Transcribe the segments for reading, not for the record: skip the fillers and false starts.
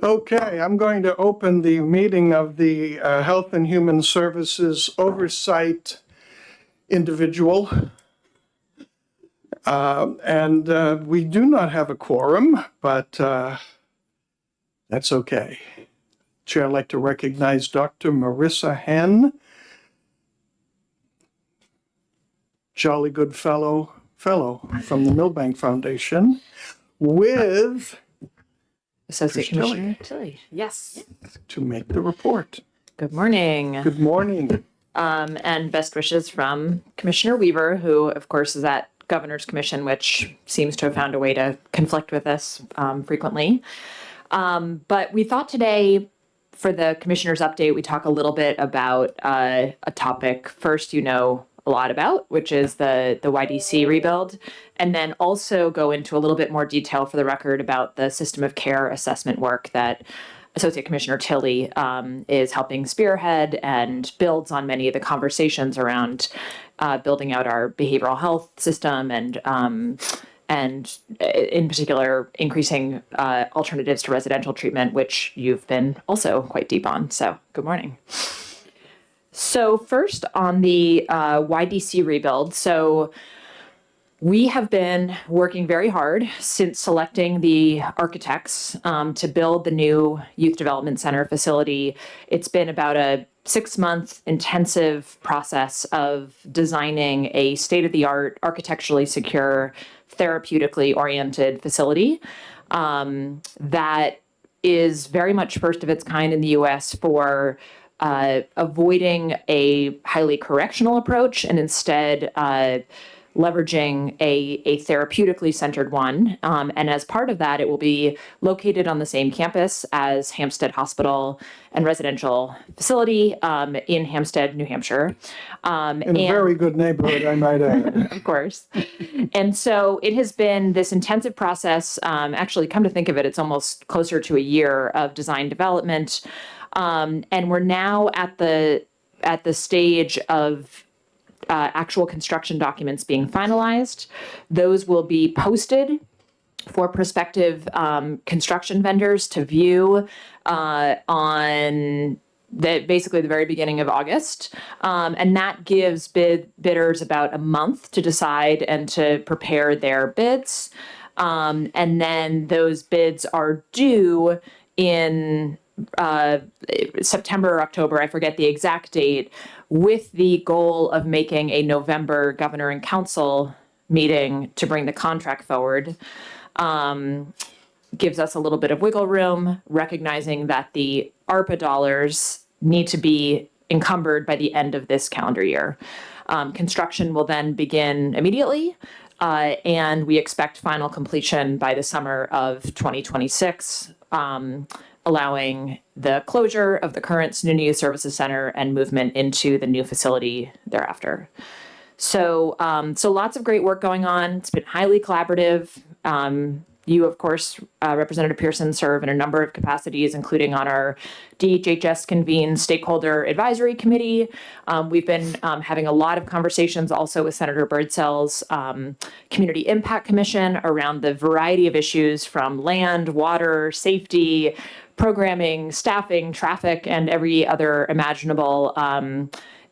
Okay, I'm going to open the meeting of the Health and Human Services Oversight individual. And we do not have a quorum, but that's okay. Chair, I'd like to recognize Dr. Marissa Henn, jolly good fellow from the Milbank Foundation, with Associate Trish Tilley. Commissioner Tilley. Yes. To make the report. Good morning. Good morning. And best wishes from Commissioner Weaver, who, of course, is at Governor's Commission, which seems to have found a way to conflict with us frequently. But we thought today, for the Commissioner's update, we talk a little bit about a topic first you know a lot about, which is the YDC rebuild, and then also go into a little bit more detail for the record about the system of care assessment work that Associate Commissioner Tilley is helping spearhead and builds on many of the conversations around building out our behavioral health system and in particular increasing alternatives to residential treatment, which you've been also quite deep on. So good morning. So first on the YDC rebuild. So we have been working very hard since selecting the architects to build the new Youth Development Center facility. It's been about a 6-month intensive process of designing a state-of-the-art, architecturally secure, therapeutically oriented facility that is very much first of its kind in the U.S. for avoiding a highly correctional approach and instead leveraging a therapeutically centered one. And as part of that, it will be located on the same campus as Hampstead Hospital and Residential Facility in Hampstead, New Hampshire. In a very good neighborhood, I might add. Of course. And so it has been this intensive process. Actually, come to think of it, it's almost closer to a year of design development. And we're now at the stage of actual construction documents being finalized. Those will be posted for prospective construction vendors to view on basically the very beginning of August. And that gives bidders about a month to decide and to prepare their bids. And then those bids are due in September or October, I forget the exact date, with the goal of making a November Governor and Council meeting to bring the contract forward. Gives us a little bit of wiggle room, recognizing that the ARPA dollars need to be encumbered by the end of this calendar year. Construction will then begin immediately, and we expect final completion by the summer of 2026. Allowing the closure of the current SNUNY Youth Services Center and movement into the new facility thereafter. So lots of great work going on. It's been highly collaborative. You, of course, Representative Pearson, serve in a number of capacities, including on our DHHS convened stakeholder advisory committee. We've been having a lot of conversations also with Senator Birdsell's Community Impact Commission around the variety of issues from land, water, safety, programming, staffing, traffic, and every other imaginable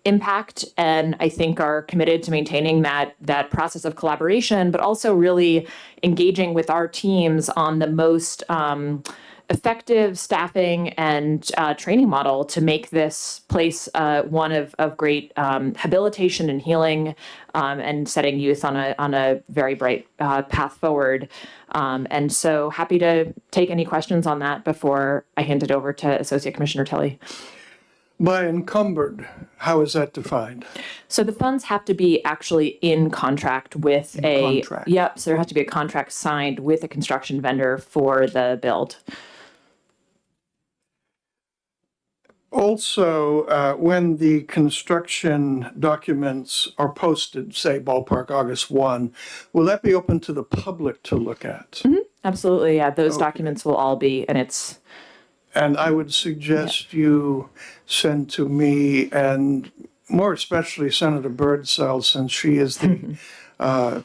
impact, and I think are committed to maintaining that process of collaboration, but also really engaging with our teams on the most effective staffing and training model to make this place one of great habilitation and healing, and setting youth on a very bright path forward. And so happy to take any questions on that before I hand it over to Associate Commissioner Tilley. By encumbered, how is that defined? So the funds have to be actually in contract with contract. Yep. So there has to be a contract signed with a construction vendor for the build. Also, when the construction documents are posted, say ballpark August 1, will that be open to the public to look at? Mm-hmm. Absolutely. Yeah. Those documents will all be, and it's. And I would suggest you send to me, and more especially Senator Birdsell, since she is the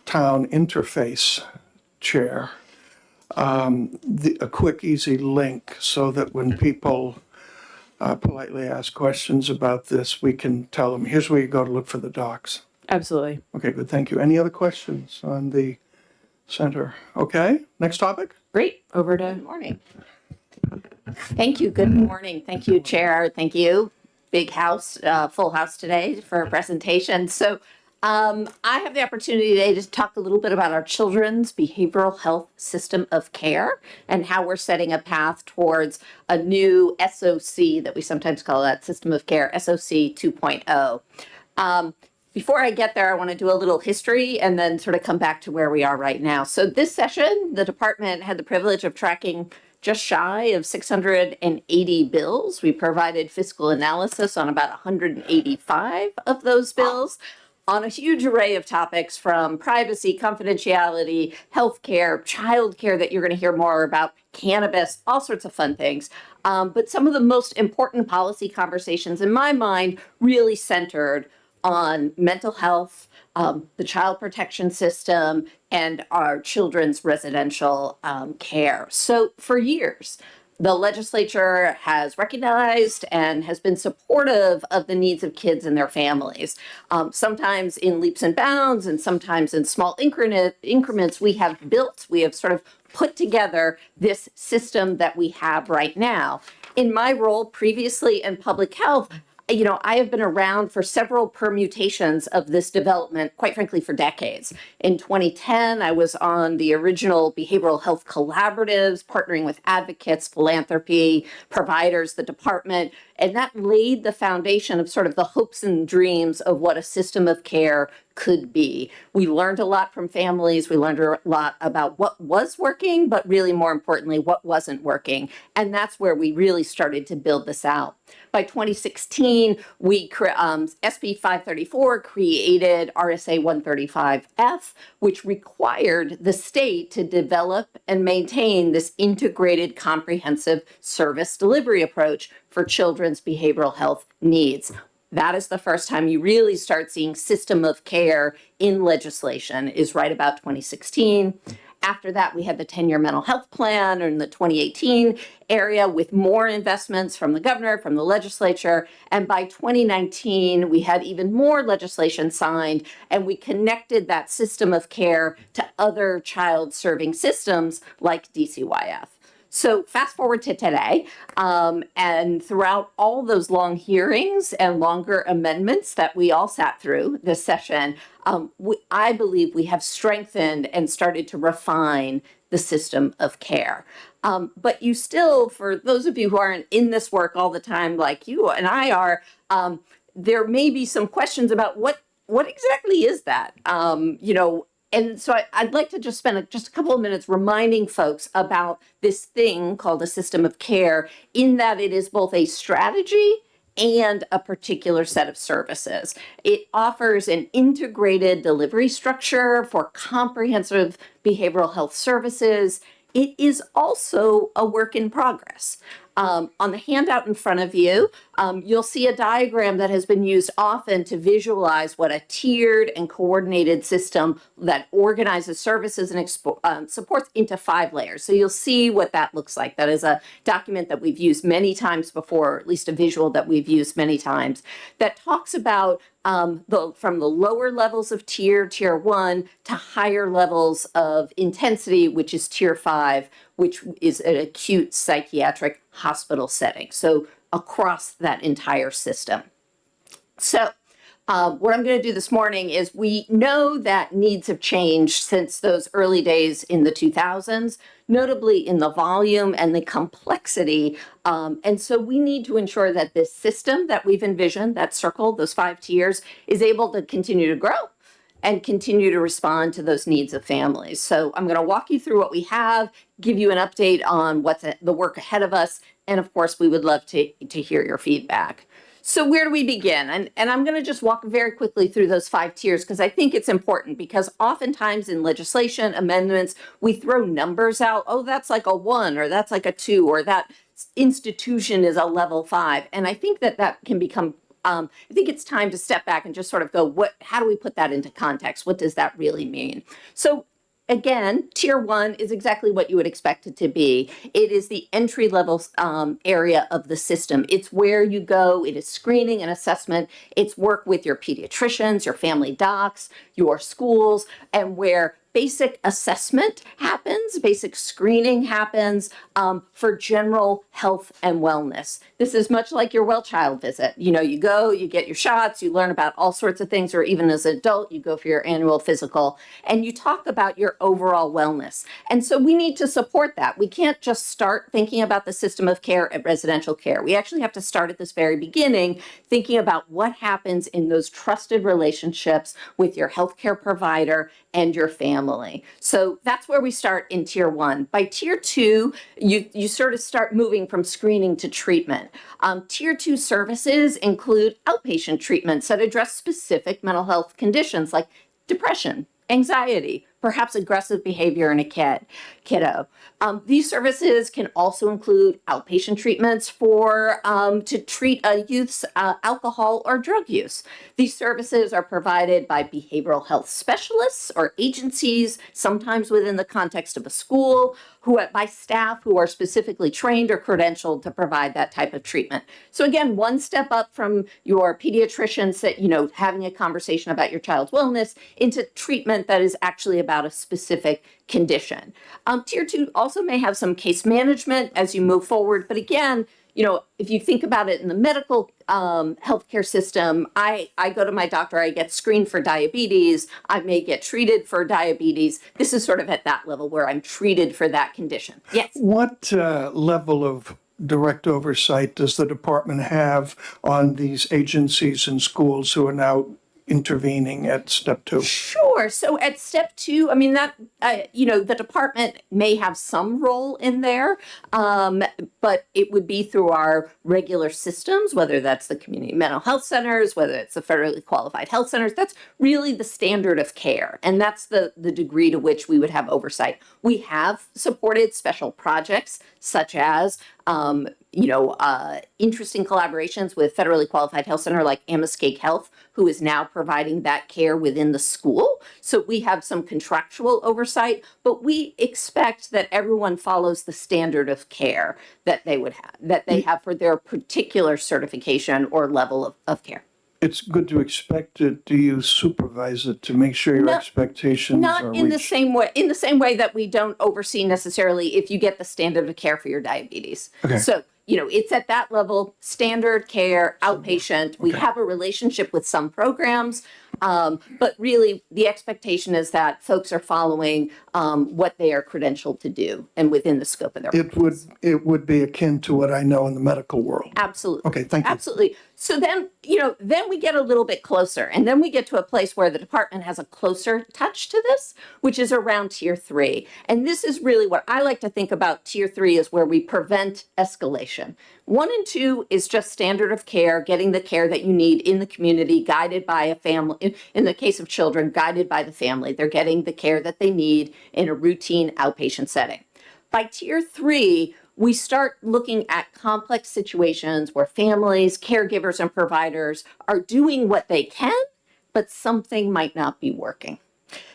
town interface chair, a quick, easy link so that when people politely ask questions about this, we can tell them, here's where you go to look for the docs. Absolutely. Okay, good, thank you. Any other questions on the center? Okay, next topic? Great. Over to. Good morning. Thank you. Good morning. Thank you, Chair. Thank you. Big house, full house today for a presentation. So I have the opportunity today to talk a little bit about our children's behavioral health system of care and how we're setting a path towards a new SOC that we sometimes call that system of care, SOC 2.0. Before I get there, I want to do a little history and then sort of come back to where we are right now. So this session, the department had the privilege of tracking just shy of 680 bills. We provided fiscal analysis on about 185 of those bills on a huge array of topics from privacy, confidentiality, healthcare, childcare that you're going to hear more about, cannabis, all sorts of fun things. But some of the most important policy conversations in my mind really centered on mental health, the child protection system, and our children's residential care. So for years, the legislature has recognized and has been supportive of the needs of kids and their families. Sometimes in leaps and bounds and sometimes in small increments, we have sort of put together this system that we have right now. In my role previously in public health, I have been around for several permutations of this development, quite frankly, for decades. In 2010, I was on the original behavioral health collaboratives, partnering with advocates, philanthropy, providers, the department, and that laid the foundation of sort of the hopes and dreams of what a system of care could be. We learned a lot from families. We learned a lot about what was working, but really more importantly, what wasn't working. And that's where we really started to build this out. By 2016, SB 534 created RSA 135F, which required the state to develop and maintain this integrated comprehensive service delivery approach for children's behavioral health needs. That is the first time you really start seeing system of care in legislation, is right about 2016. After that, we had the 10-year mental health plan in the 2018 area with more investments from the governor, from the legislature. And by 2019, we had even more legislation signed, and we connected that system of care to other child-serving systems like DCYF. So fast forward to today, and throughout all those long hearings and longer amendments that we all sat through this session, I believe we have strengthened and started to refine the system of care. But you still, for those of you who aren't in this work all the time like you and I are, there may be some questions about what exactly is that? And so I'd like to just spend just a couple of minutes reminding folks about this thing called a system of care, in that it is both a strategy and a particular set of services. It offers an integrated delivery structure for comprehensive behavioral health services. It is also a work in progress. On the handout in front of you, you'll see a diagram that has been used often to visualize what a tiered and coordinated system that organizes services and supports into 5 layers. So you'll see what that looks like. That is a document that we've used many times before, or at least a visual that we've used many times, that talks about from the lower levels of tier 1, to higher levels of intensity, which is tier 5, which is an acute psychiatric hospital setting. So across that entire system. So what I'm going to do this morning is, we know that needs have changed since those early days in the 2000s, notably in the volume and the complexity. And so we need to ensure that this system that we've envisioned, that circle, those 5 tiers, is able to continue to grow and continue to respond to those needs of families. So I'm going to walk you through what we have, give you an update on what's the work ahead of us, and of course, we would love to hear your feedback. So where do we begin? And I'm going to just walk very quickly through those 5 tiers, because I think it's important, because oftentimes in legislation amendments, we throw numbers out. Oh, that's like a 1, or that's like a 2, or that institution is a level 5. And I think that can become I think it's time to step back and just sort of go, how do we put that into context? What does that really mean? So again, tier 1 is exactly what you would expect it to be. It is the entry level area of the system. It's where you go. It is screening and assessment. It's work with your pediatricians, your family docs, your schools, and where basic assessment happens, basic screening happens for general health and wellness. This is much like your well child visit. You know, you go, you get your shots, you learn about all sorts of things, or even as an adult, you go for your annual physical, and you talk about your overall wellness. And so we need to support that. We can't just start thinking about the system of care at residential care. We actually have to start at this very beginning, thinking about what happens in those trusted relationships with your healthcare provider and your family. So that's where we start in tier 1. By tier 2, you sort of start moving from screening to treatment. Tier 2 services include outpatient treatments that address specific mental health conditions like depression, anxiety, perhaps aggressive behavior in a kiddo. These services can also include outpatient treatments to treat a youth's alcohol or drug use. These services are provided by behavioral health specialists or agencies, sometimes within the context of a school, by staff who are specifically trained or credentialed to provide that type of treatment. So again, one step up from your pediatrician, having a conversation about your child's wellness into treatment that is actually about a specific condition. Tier 2 also may have some case management as you move forward, but again, if you think about it in the medical healthcare system, I go to my doctor, I get screened for diabetes, I may get treated for diabetes. This is sort of at that level where I'm treated for that condition. Yes. What level of direct oversight does the department have on these agencies and schools who are now intervening at step 2? Sure. So at step 2, I mean, the department may have some role in there, but it would be through our regular systems, whether that's the community mental health centers, whether it's the federally qualified health centers. That's really the standard of care. And that's the degree to which we would have oversight. We have supported special projects such as interesting collaborations with federally qualified health center like Amoskeag Health, who is now providing that care within the school. So we have some contractual oversight, but we expect that everyone follows the standard of care that they have for their particular certification or level of care. It's good to expect it. Do you supervise it to make sure your expectations are Not in the reached? same way that we don't oversee necessarily if you get the standard of care for your diabetes. Okay. So, it's at that level, standard care, outpatient. We have a relationship with some programs, but really the expectation is that folks are following what they are credentialed to do and within the scope of their It would be akin to what I know in the medical world. Absolutely. Okay, thank you. Absolutely. So then, then we get a little bit closer, and then we get to a place where the department has a closer touch to this, which is around tier 3. And this is really what I like to think about. Tier 3 is where we prevent escalation. 1 and 2 is just standard of care, getting the care that you need in the community, guided by a family. In the case of children, guided by the family. They're getting the care that they need in a routine outpatient setting. By tier 3, we start looking at complex situations where families, caregivers, and providers are doing what they can, but something might not be working.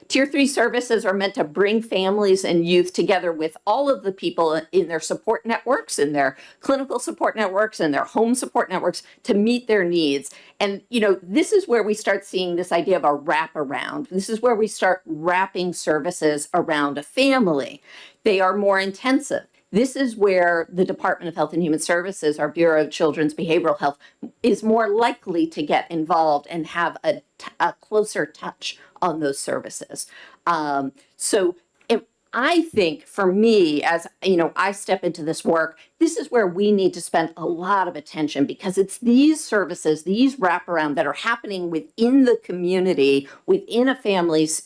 Tier 3 services are meant to bring families and youth together with all of the people in their support networks, in their clinical support networks, and their home support networks to meet their needs. And, this is where we start seeing this idea of a wraparound. This is where we start wrapping services around a family. They are more intensive. This is where the Department of Health and Human Services, our Bureau of Children's Behavioral Health, is more likely to get involved and have a closer touch on those services. I think for me, as I step into this work, this is where we need to spend a lot of attention because it's these services, these wraparound that are happening within the community, within a family's,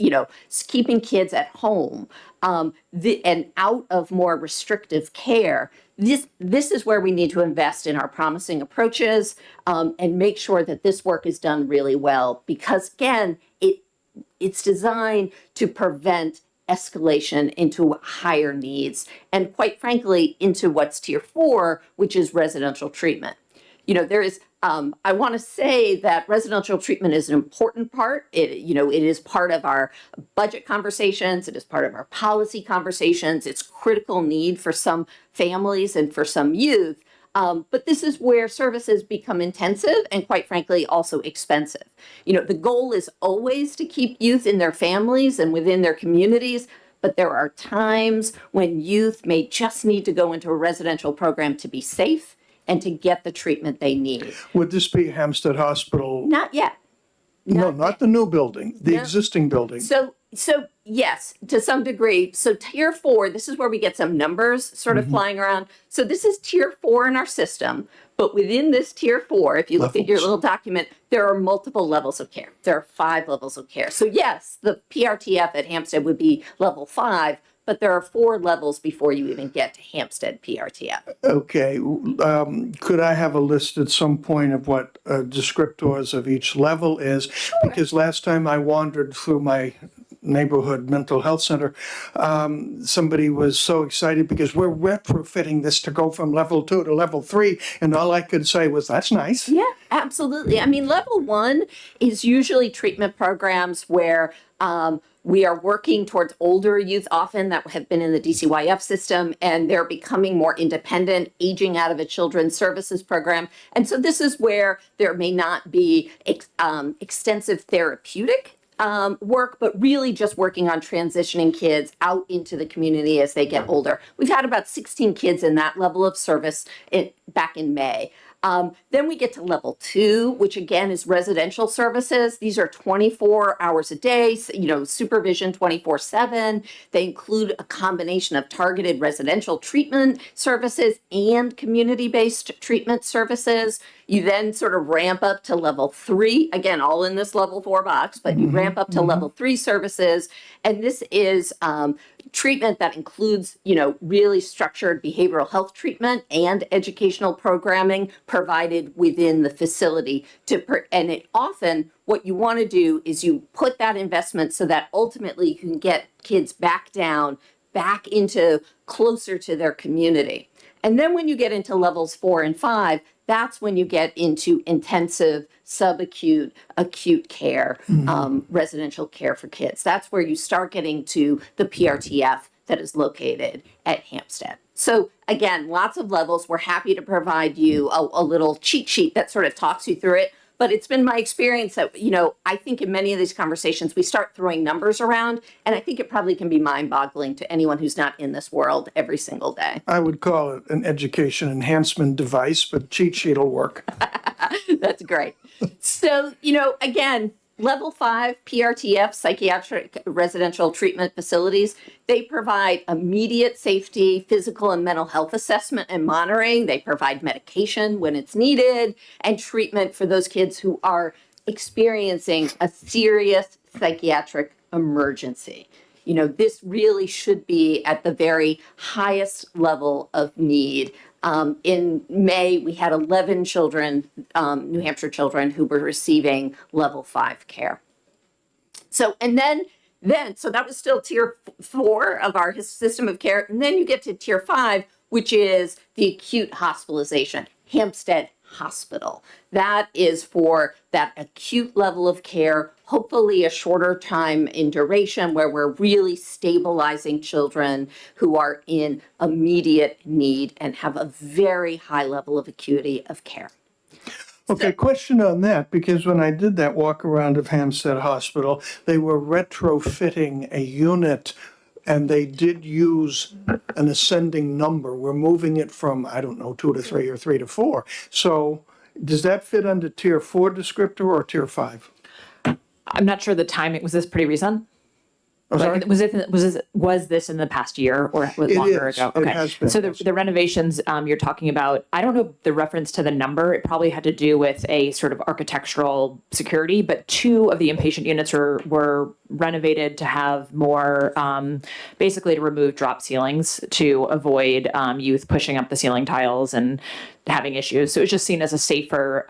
keeping kids at home, and out of more restrictive care. This is where we need to invest in our promising approaches and make sure that this work is done really well because, again, it's designed to prevent escalation into higher needs and, quite frankly, into what's tier 4, which is residential treatment. there is, I want to say that residential treatment is an important part. It is part of our budget conversations. It is part of our policy conversations. It's critical need for some families and for some youth. But this is where services become intensive and, quite frankly, also expensive. The goal is always to keep youth in their families and within their communities, but there are times when youth may just need to go into a residential program to be safe and to get the treatment they need. Would this be Hampstead Hospital? Not yet. No, not the new building, the existing building. So yes, to some degree. So tier 4, this is where we get some numbers sort of flying around. So this is tier 4 in our system, but within this tier 4, if you look at your little document, there are multiple levels of care. There are 5 levels of care. So yes, the PRTF at Hampstead would be level 5, but there are 4 levels before you even get to Hampstead PRTF. Okay, could I have a list at some point of what descriptors of each level is? Sure. Because last time I wandered through my neighborhood mental health center, somebody was so excited because we're retrofitting this to go from level 2 to level 3, and all I could say was, that's nice. Yeah, absolutely. I mean, level 1 is usually treatment programs where we are working towards older youth often that have been in the DCYF system, and they're becoming more independent, aging out of a children's services program. And so this is where there may not be extensive therapeutic work, but really just working on transitioning kids out into the community as they get older. We've had about 16 kids in that level of service back in May. Then we get to level 2, which again is residential services. These are 24 hours a day, supervision 24/7. They include a combination of targeted residential treatment services and community-based treatment services. You then sort of ramp up to level 3, again, all in this level 4 box, but you ramp up to level 3 services. And this is treatment that includes, really structured behavioral health treatment and educational programming provided within the facility. And it often, what you want to do is you put that investment so that ultimately you can get kids back into closer to their community. And then when you get into levels 4 and 5, that's when you get into intensive, subacute, acute care, residential care for kids. That's where you start getting to the PRTF that is located at Hampstead. So again, lots of levels. We're happy to provide you a little cheat sheet that sort of talks you through it. But it's been my experience that, I think in many of these conversations, we start throwing numbers around, and I think it probably can be mind-boggling to anyone who's not in this world every single day. I would call it an education enhancement device, but cheat sheet will work. That's great. So, again, level 5 PRTF, psychiatric residential treatment facilities, they provide immediate safety, physical and mental health assessment and monitoring. They provide medication when it's needed and treatment for those kids who are experiencing a serious psychiatric emergency. This really should be at the very highest level of need. In May, we had 11 children, New Hampshire children, who were receiving level 5 care. So, and then, so that was still tier 4 of our system of care. And then you get to tier 5, which is the acute hospitalization, Hampstead Hospital. That is for that acute level of care, hopefully a shorter time in duration where we're really stabilizing children who are in immediate need and have a very high level of acuity of care. Okay, question on that, because when I did that walk around of Hampstead Hospital, they were retrofitting a unit and they did use an ascending number. We're moving it from, 2 to 3 or 3 to 4. So does that fit under tier 4 descriptor or tier 5? I'm not sure the timing. Was this pretty recent? I'm sorry? Was this in the past year or was it It longer is. ago? It has been, So yes. the renovations you're talking about, I don't know the reference to the number. It probably had to do with a sort of architectural security, but 2 of the inpatient units were renovated to have more, basically to remove drop ceilings to avoid youth pushing up the ceiling tiles and having issues. So it was just seen as a safer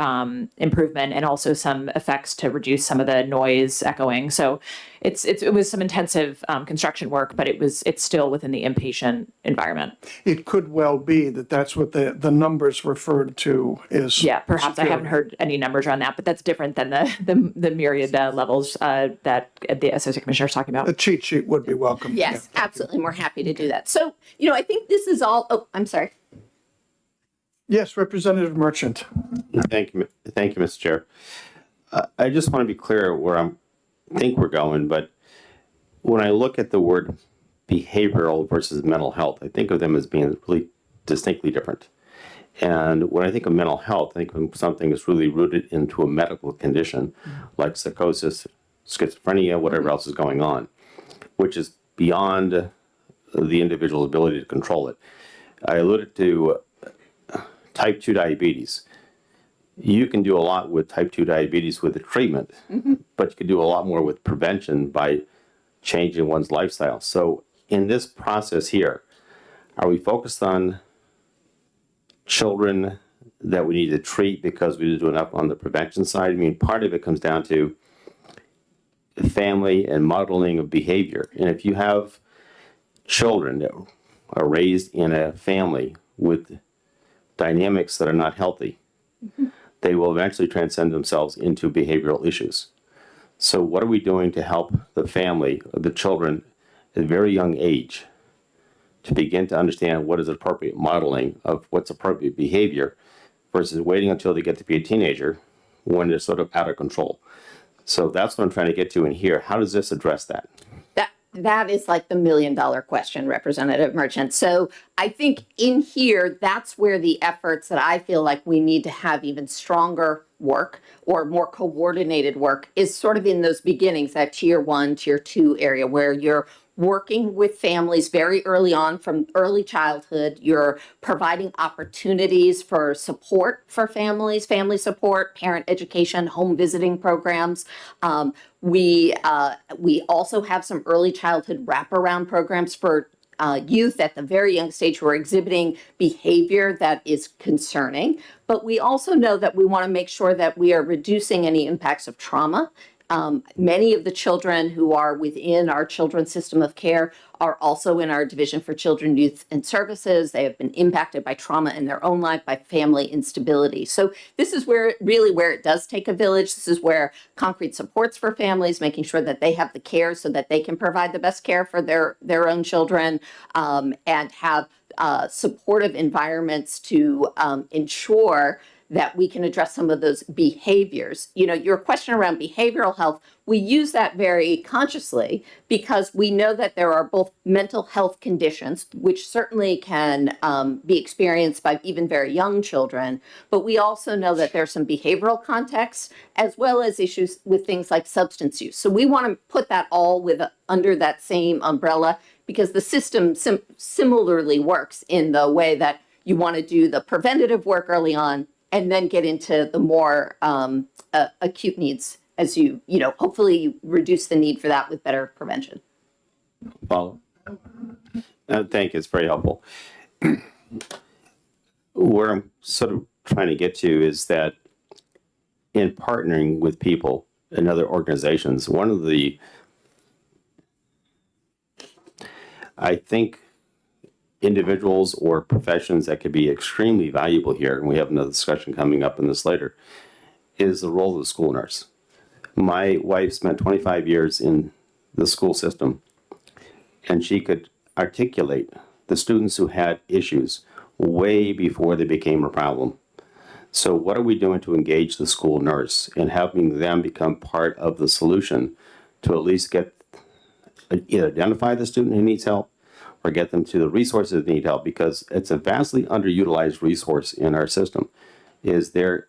improvement, and also some effects to reduce some of the noise echoing. So it was some intensive construction work, but it's still within the inpatient environment. It could well be that that's what the numbers referred to is. Yeah, perhaps I haven't heard any numbers around that, but that's different than the myriad levels that the Associate Commissioner is talking about. A cheat sheet would be welcome. Yes, Yeah. absolutely. We're happy to do that. So, I think this is all, oh, I'm sorry. Yes, Representative Merchant. Thank you, Mr. Chair. I just want to be clear where I think we're going, but when I look at the word behavioral versus mental health, I think of them as being really distinctly different. And when I think of mental health, I think of something that's really rooted into a medical condition, like psychosis, schizophrenia, whatever else is going on, which is beyond the individual's ability to control it. I alluded to type 2 diabetes. You can do a lot with type 2 diabetes with the treatment, but you can do a lot more with prevention by changing one's lifestyle. So in this process here, are we focused on children that we need to treat because we didn't do enough on the prevention side? I mean, part of it comes down to family and modeling of behavior. And if you have children that are raised in a family with dynamics that are not healthy, they will eventually transcend themselves into behavioral issues. So what are we doing to help the family, the children, at a very young age to begin to understand what is appropriate modeling of what's appropriate behavior versus waiting until they get to be a teenager when they're sort of out of control? So that's what I'm trying to get to in here. How does this address that? That is like the $1 million question, Representative Merchant. So I think in here, that's where the efforts that I feel like we need to have even stronger work or more coordinated work is sort of in those beginnings, that tier 1, tier 2 area where you're working with families very early on from early childhood. You're providing opportunities for support for families, family support, parent education, home visiting programs. We also have some early childhood wraparound programs for youth at the very young stage who are exhibiting behavior that is concerning. But we also know that we want to make sure that we are reducing any impacts of trauma. Many of the children who are within our children's system of care are also in our Division for Children, Youth, and Services. They have been impacted by trauma in their own life, by family instability. So this is where it does take a village. This is where concrete supports for families, making sure that they have the care so that they can provide the best care for their own children, and have supportive environments to ensure that we can address some of those behaviors. Your question around behavioral health, we use that very consciously because we know that there are both mental health conditions, which certainly can be experienced by even very young children, but we also know that there's some behavioral contexts as well as issues with things like substance use. So we want to put that all under that same umbrella because the system similarly works in the way that you want to do the preventative work early on and then get into the more acute needs as you hopefully reduce the need for that with better prevention. Follow. Thank you. It's very helpful. Where I'm sort of trying to get to is that in partnering with people and other organizations, one of the, I think, individuals or professions that could be extremely valuable here, and we have another discussion coming up in this later, is the role of the school nurse. My wife spent 25 years in the school system, and she could articulate the students who had issues way before they became a problem. So what are we doing to engage the school nurse and having them become part of the solution to at least either identify the student who needs help or get them to the resources that need help, because it's a vastly underutilized resource in our system. There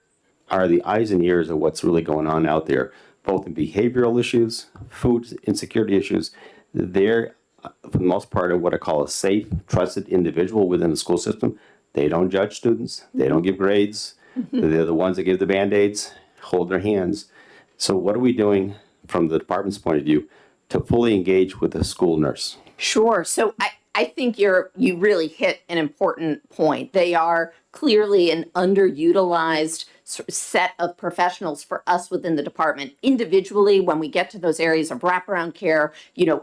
are the eyes and ears of what's really going on out there, both in behavioral issues, food insecurity issues. They're, for the most part, of what I call a safe, trusted individual within the school system. They don't judge students. They don't give grades. They're the ones that give the Band-Aids, hold their hands. So what are we doing from the department's point of view to fully engage with the school nurse? Sure. So I think you really hit an important point. They are clearly an underutilized set of professionals for us within the department. Individually, when we get to those areas of wraparound care,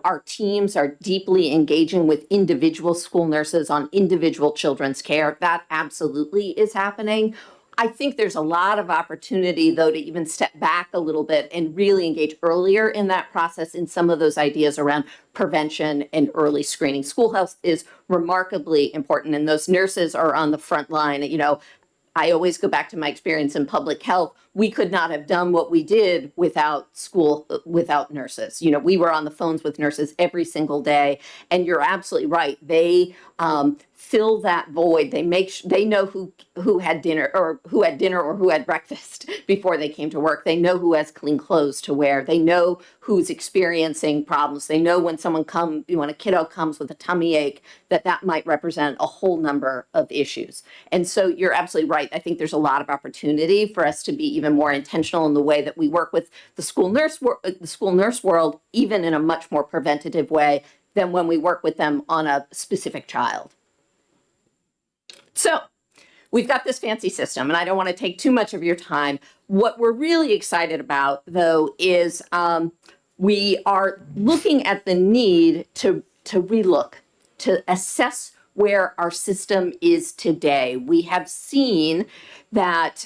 our teams are deeply engaging with individual school nurses on individual children's care. That absolutely is happening. I think there's a lot of opportunity, though, to even step back a little bit and really engage earlier in that process in some of those ideas around prevention and early screening. School health is remarkably important, and those nurses are on the front line. I always go back to my experience in public health. We could not have done what we did without nurses. We were on the phones with nurses every single day, and you're absolutely right. They fill that void. They know who had dinner or who had breakfast before they came to work. They know who has clean clothes to wear. They know who's experiencing problems. They know when when a kiddo comes with a tummy ache, that might represent a whole number of issues. And so you're absolutely right. I think there's a lot of opportunity for us to be even more intentional in the way that we work with the school nurse world, even in a much more preventative way than when we work with them on a specific child. So we've got this fancy system, and I don't want to take too much of your time. What we're really excited about, though, is we are looking at the need to relook, to assess where our system is today. We have seen that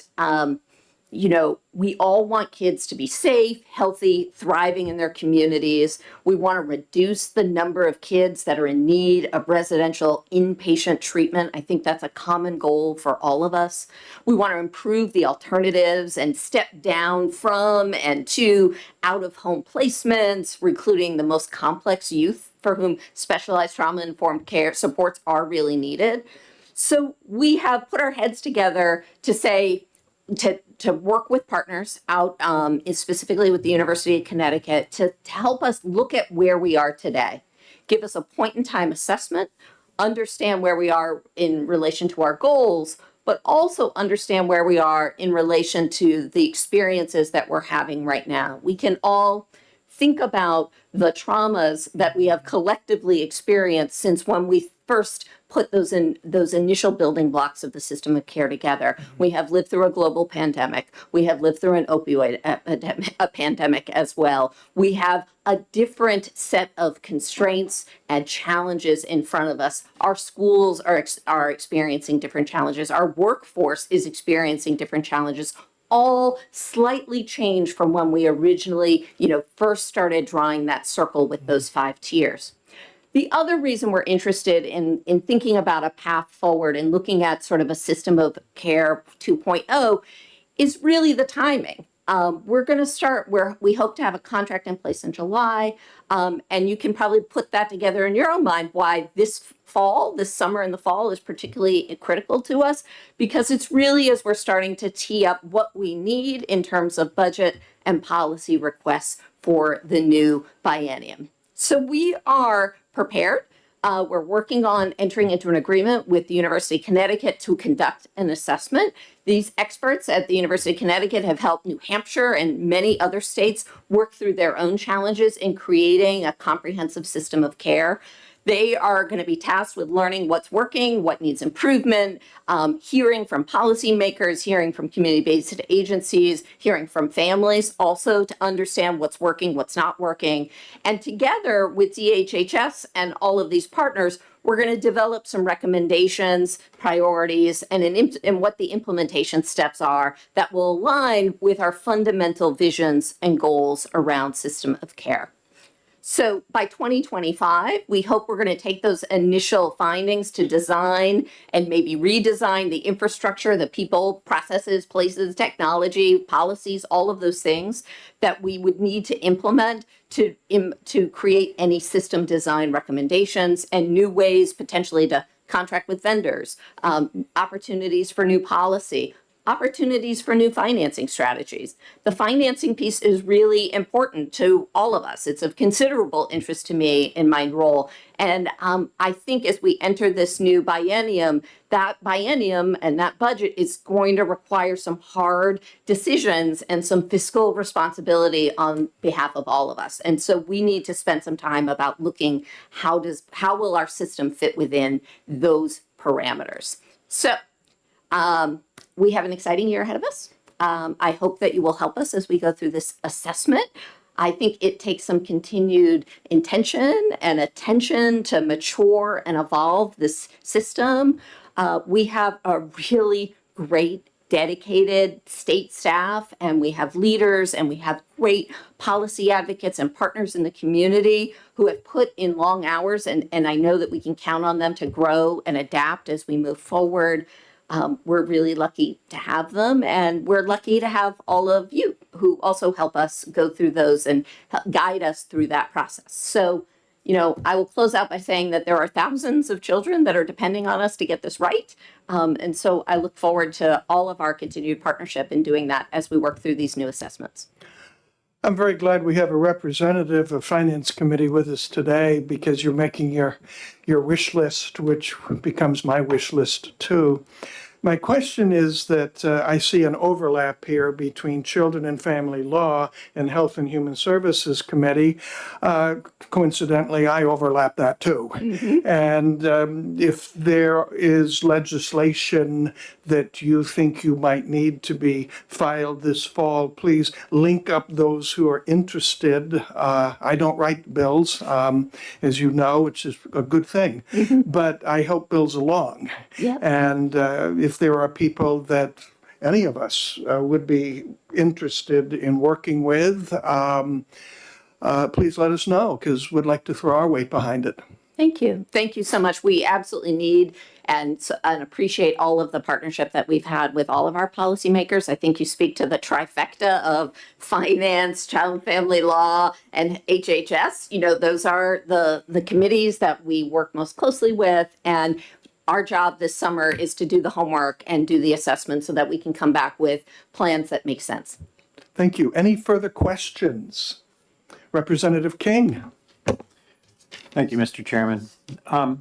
we all want kids to be safe, healthy, thriving in their communities. We want to reduce the number of kids that are in need of residential inpatient treatment. I think that's a common goal for all of us. We want to improve the alternatives and step down from and to out-of-home placements, recruiting the most complex youth for whom specialized trauma-informed care supports are really needed. So we have put our heads together to say, to work with partners out, specifically with the University of Connecticut, to help us look at where we are today, give us a point-in-time assessment, understand where we are in relation to our goals, but also understand where we are in relation to the experiences that we're having right now. We can all think about the traumas that we have collectively experienced since when we first put those initial building blocks of the system of care together. We have lived through a global pandemic. We have lived through an opioid pandemic as well. We have a different set of constraints and challenges in front of us. Our schools are experiencing different challenges. Our workforce is experiencing different challenges, all slightly changed from when we originally, first started drawing that circle with those 5 tiers. The other reason we're interested in thinking about a path forward and looking at sort of a system of care 2.0 is really the timing. We're going to start where we hope to have a contract in place in July, and you can probably put that together in your own mind why this summer and the fall is particularly critical to us, because it's really as we're starting to tee up what we need in terms of budget and policy requests for the new biennium. So we are prepared. We're working on entering into an agreement with the University of Connecticut to conduct an assessment. These experts at the University of Connecticut have helped New Hampshire and many other states work through their own challenges in creating a comprehensive system of care. They are going to be tasked with learning what's working, what needs improvement, hearing from policymakers, hearing from community-based agencies, hearing from families, also to understand what's working, what's not working. And together with DHHS and all of these partners, we're going to develop some recommendations, priorities, and what the implementation steps are that will align with our fundamental visions and goals around system of care. So by 2025, we hope we're going to take those initial findings to design and maybe redesign the infrastructure, the people, processes, places, technology, policies, all of those things that we would need to implement to create any system design recommendations and new ways potentially to contract with vendors, opportunities for new policy, opportunities for new financing strategies. The financing piece is really important to all of us. It's of considerable interest to me in my role. And I think as we enter this new biennium, that biennium and that budget is going to require some hard decisions and some fiscal responsibility on behalf of all of us. And so we need to spend some time about looking how will our system fit within those parameters. So we have an exciting year ahead of us. I hope that you will help us as we go through this assessment. I think it takes some continued intention and attention to mature and evolve this system. We have a really great, dedicated state staff, and we have leaders, and we have great policy advocates and partners in the community who have put in long hours, and I know that we can count on them to grow and adapt as we move forward. We're really lucky to have them, and we're lucky to have all of you who also help us go through those and help guide us through that process. So, I will close out by saying that there are thousands of children that are depending on us to get this right. And so I look forward to all of our continued partnership in doing that as we work through these new assessments. I'm very glad we have a representative of Finance Committee with us today, because you're making your wish list, which becomes my wish list too. My question is that I see an overlap here between Children and Family Law and Health and Human Services Committee. Coincidentally, I overlap that too. And if there is legislation that you think you might need to be filed this fall, please link up those who are interested. I don't write bills, as you know, which is a good thing, but I help bills along. Yep. And if there are people that any of us would be interested in working with, please let us know, because we'd like to throw our weight behind it. Thank you. Thank you so much. We absolutely need and appreciate all of the partnership that we've had with all of our policymakers. I think you speak to the trifecta of finance, child and family law, and HHS. Those are the committees that we work most closely with. And our job this summer is to do the homework and do the assessment so that we can come back with plans that make sense. Thank you. Any further questions? Representative King. Thank you, Mr. Chairman. I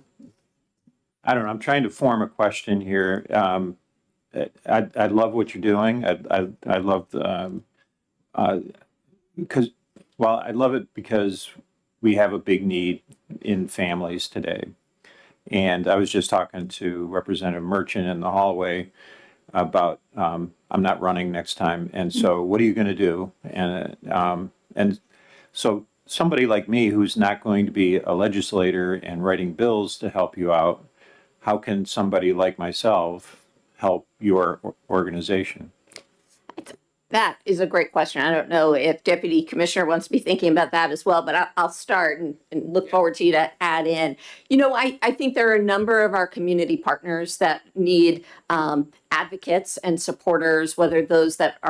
don't know, I'm trying to form a question here. I love what you're doing. I love because, well, I love it because we have a big need in families today. And I was just talking to Representative Merchant in the hallway about I'm not running next time, and so what are you going to do? And so somebody like me who's not going to be a legislator and writing bills to help you out, how can somebody like myself help your organization? That is a great question. I don't know if Deputy Commissioner wants to be thinking about that as well, but I'll start and look forward to you to add in. I think there are a number of our community partners that need advocates and supporters, whether those that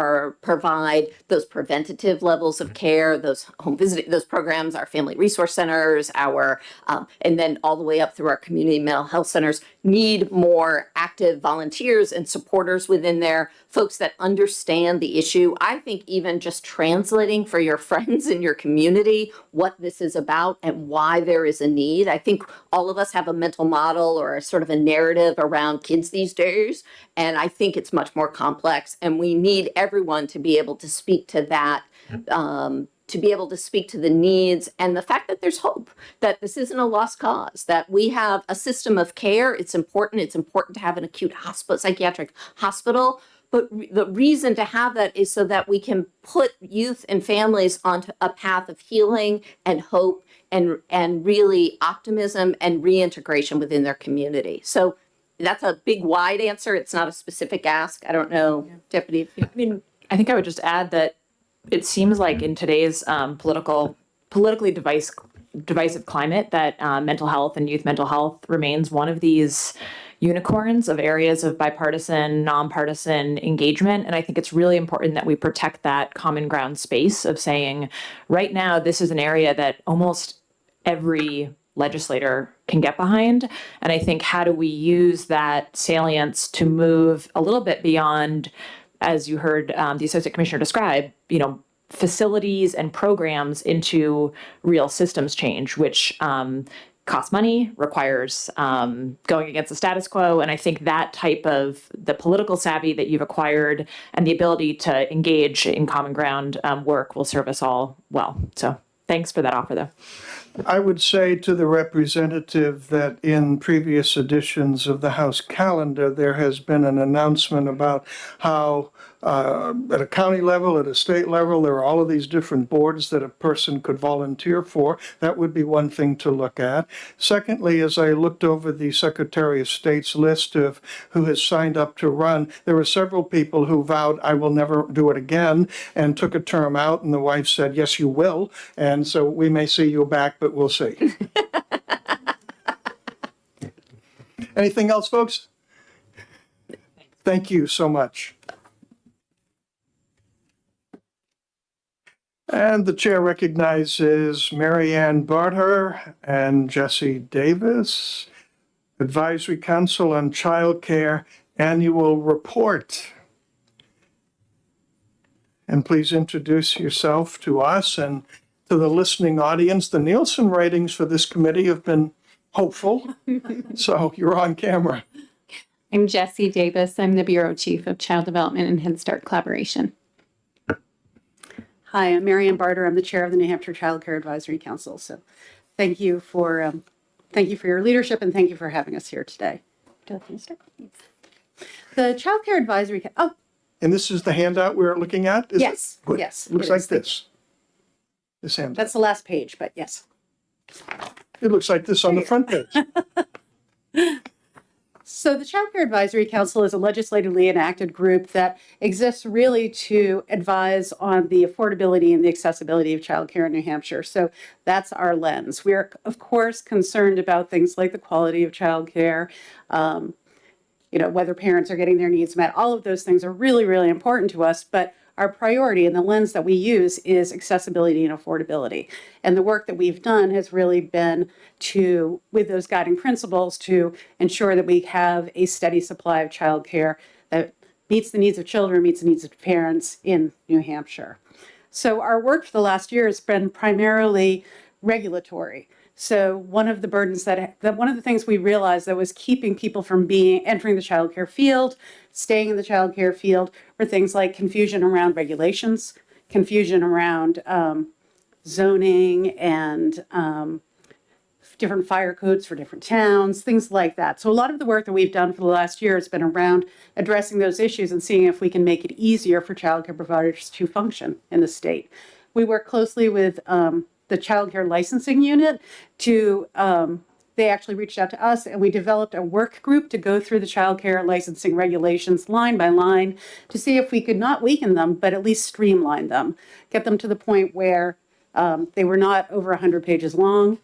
provide those preventative levels of care, those home visiting, those programs, our family resource centers, and then all the way up through our community mental health centers, need more active volunteers and supporters within there, folks that understand the issue. I think even just translating for your friends in your community what this is about and why there is a need. I think all of us have a mental model or a sort of a narrative around kids these days, and I think it's much more complex, and we need everyone to be able to speak to that, to be able to speak to the needs and the fact that there's hope, that this isn't a lost cause, that we have a system of care. It's important. It's important to have an acute hospital, psychiatric hospital. But the reason to have that is so that we can put youth and families onto a path of healing and hope and really optimism and reintegration within their community. So that's a big, wide answer. It's not a specific ask. I don't know, Deputy. I think I would just add that it seems like in today's politically divisive climate that mental health and youth mental health remains one of these unicorns of areas of bipartisan, nonpartisan engagement. And I think it's really important that we protect that common ground space of saying, right now, this is an area that almost every legislator can get behind. And I think, how do we use that salience to move a little bit beyond, as you heard the Associate Commissioner describe, facilities and programs into real systems change, which costs money, requires going against the status quo. And I think that type of the political savvy that you've acquired and the ability to engage in common ground work will serve us all well. So thanks for that offer, though. I would say to the representative that in previous editions of the House calendar, there has been an announcement about how at a county level, at a state level, there are all of these different boards that a person could volunteer for. That would be one thing to look at. Secondly, as I looked over the Secretary of State's list of who has signed up to run, there were several people who vowed, I will never do it again, and took a term out, and the wife said, yes, you will. And so we may see you back, but we'll see. Anything else, folks? Thank you so much. And the chair recognizes Mary Ann Barter and Jesse Davis, Advisory Council on Child Care Annual Report. And please introduce yourself to us and to the listening audience. The Nielsen ratings for this committee have been hopeful, so you're on camera. I'm Jessie Davis. I'm the Bureau Chief of Child Development and Head Start Collaboration. Hi, I'm Mary Ann Barter. I'm the chair of the New Hampshire Child Care Advisory Council. So thank you for your leadership and thank you for having us here today. Do you like me to start? The Child Care Advisory, And this is the handout we're looking at? Is it? yes, Good. yes. Looks it like is. this. This handout. That's the last page, but yes. It looks like this on the front page. So the Child Care Advisory Council is a legislatively enacted group that exists really to advise on the affordability and the accessibility of child care in New Hampshire. So that's our lens. We're, of course, concerned about things like the quality of child care, whether parents are getting their needs met. All of those things are really, really important to us, but our priority and the lens that we use is accessibility and affordability. And the work that we've done has really been to, with those guiding principles, to ensure that we have a steady supply of childcare that meets the needs of children, meets the needs of parents in New Hampshire. So our work for the last year has been primarily regulatory. So one of the burdens one of the things we realized that was keeping people from entering the childcare field, staying in the childcare field, were things like confusion around regulations, confusion around zoning and different fire codes for different towns, things like that. So a lot of the work that we've done for the last year has been around addressing those issues and seeing if we can make it easier for childcare providers to function in the state. We work closely with the Child Care Licensing Unit they actually reached out to us and we developed a work group to go through the child care licensing regulations line by line to see if we could not weaken them, but at least streamline them, get them to the point where they were not over 100 pages long.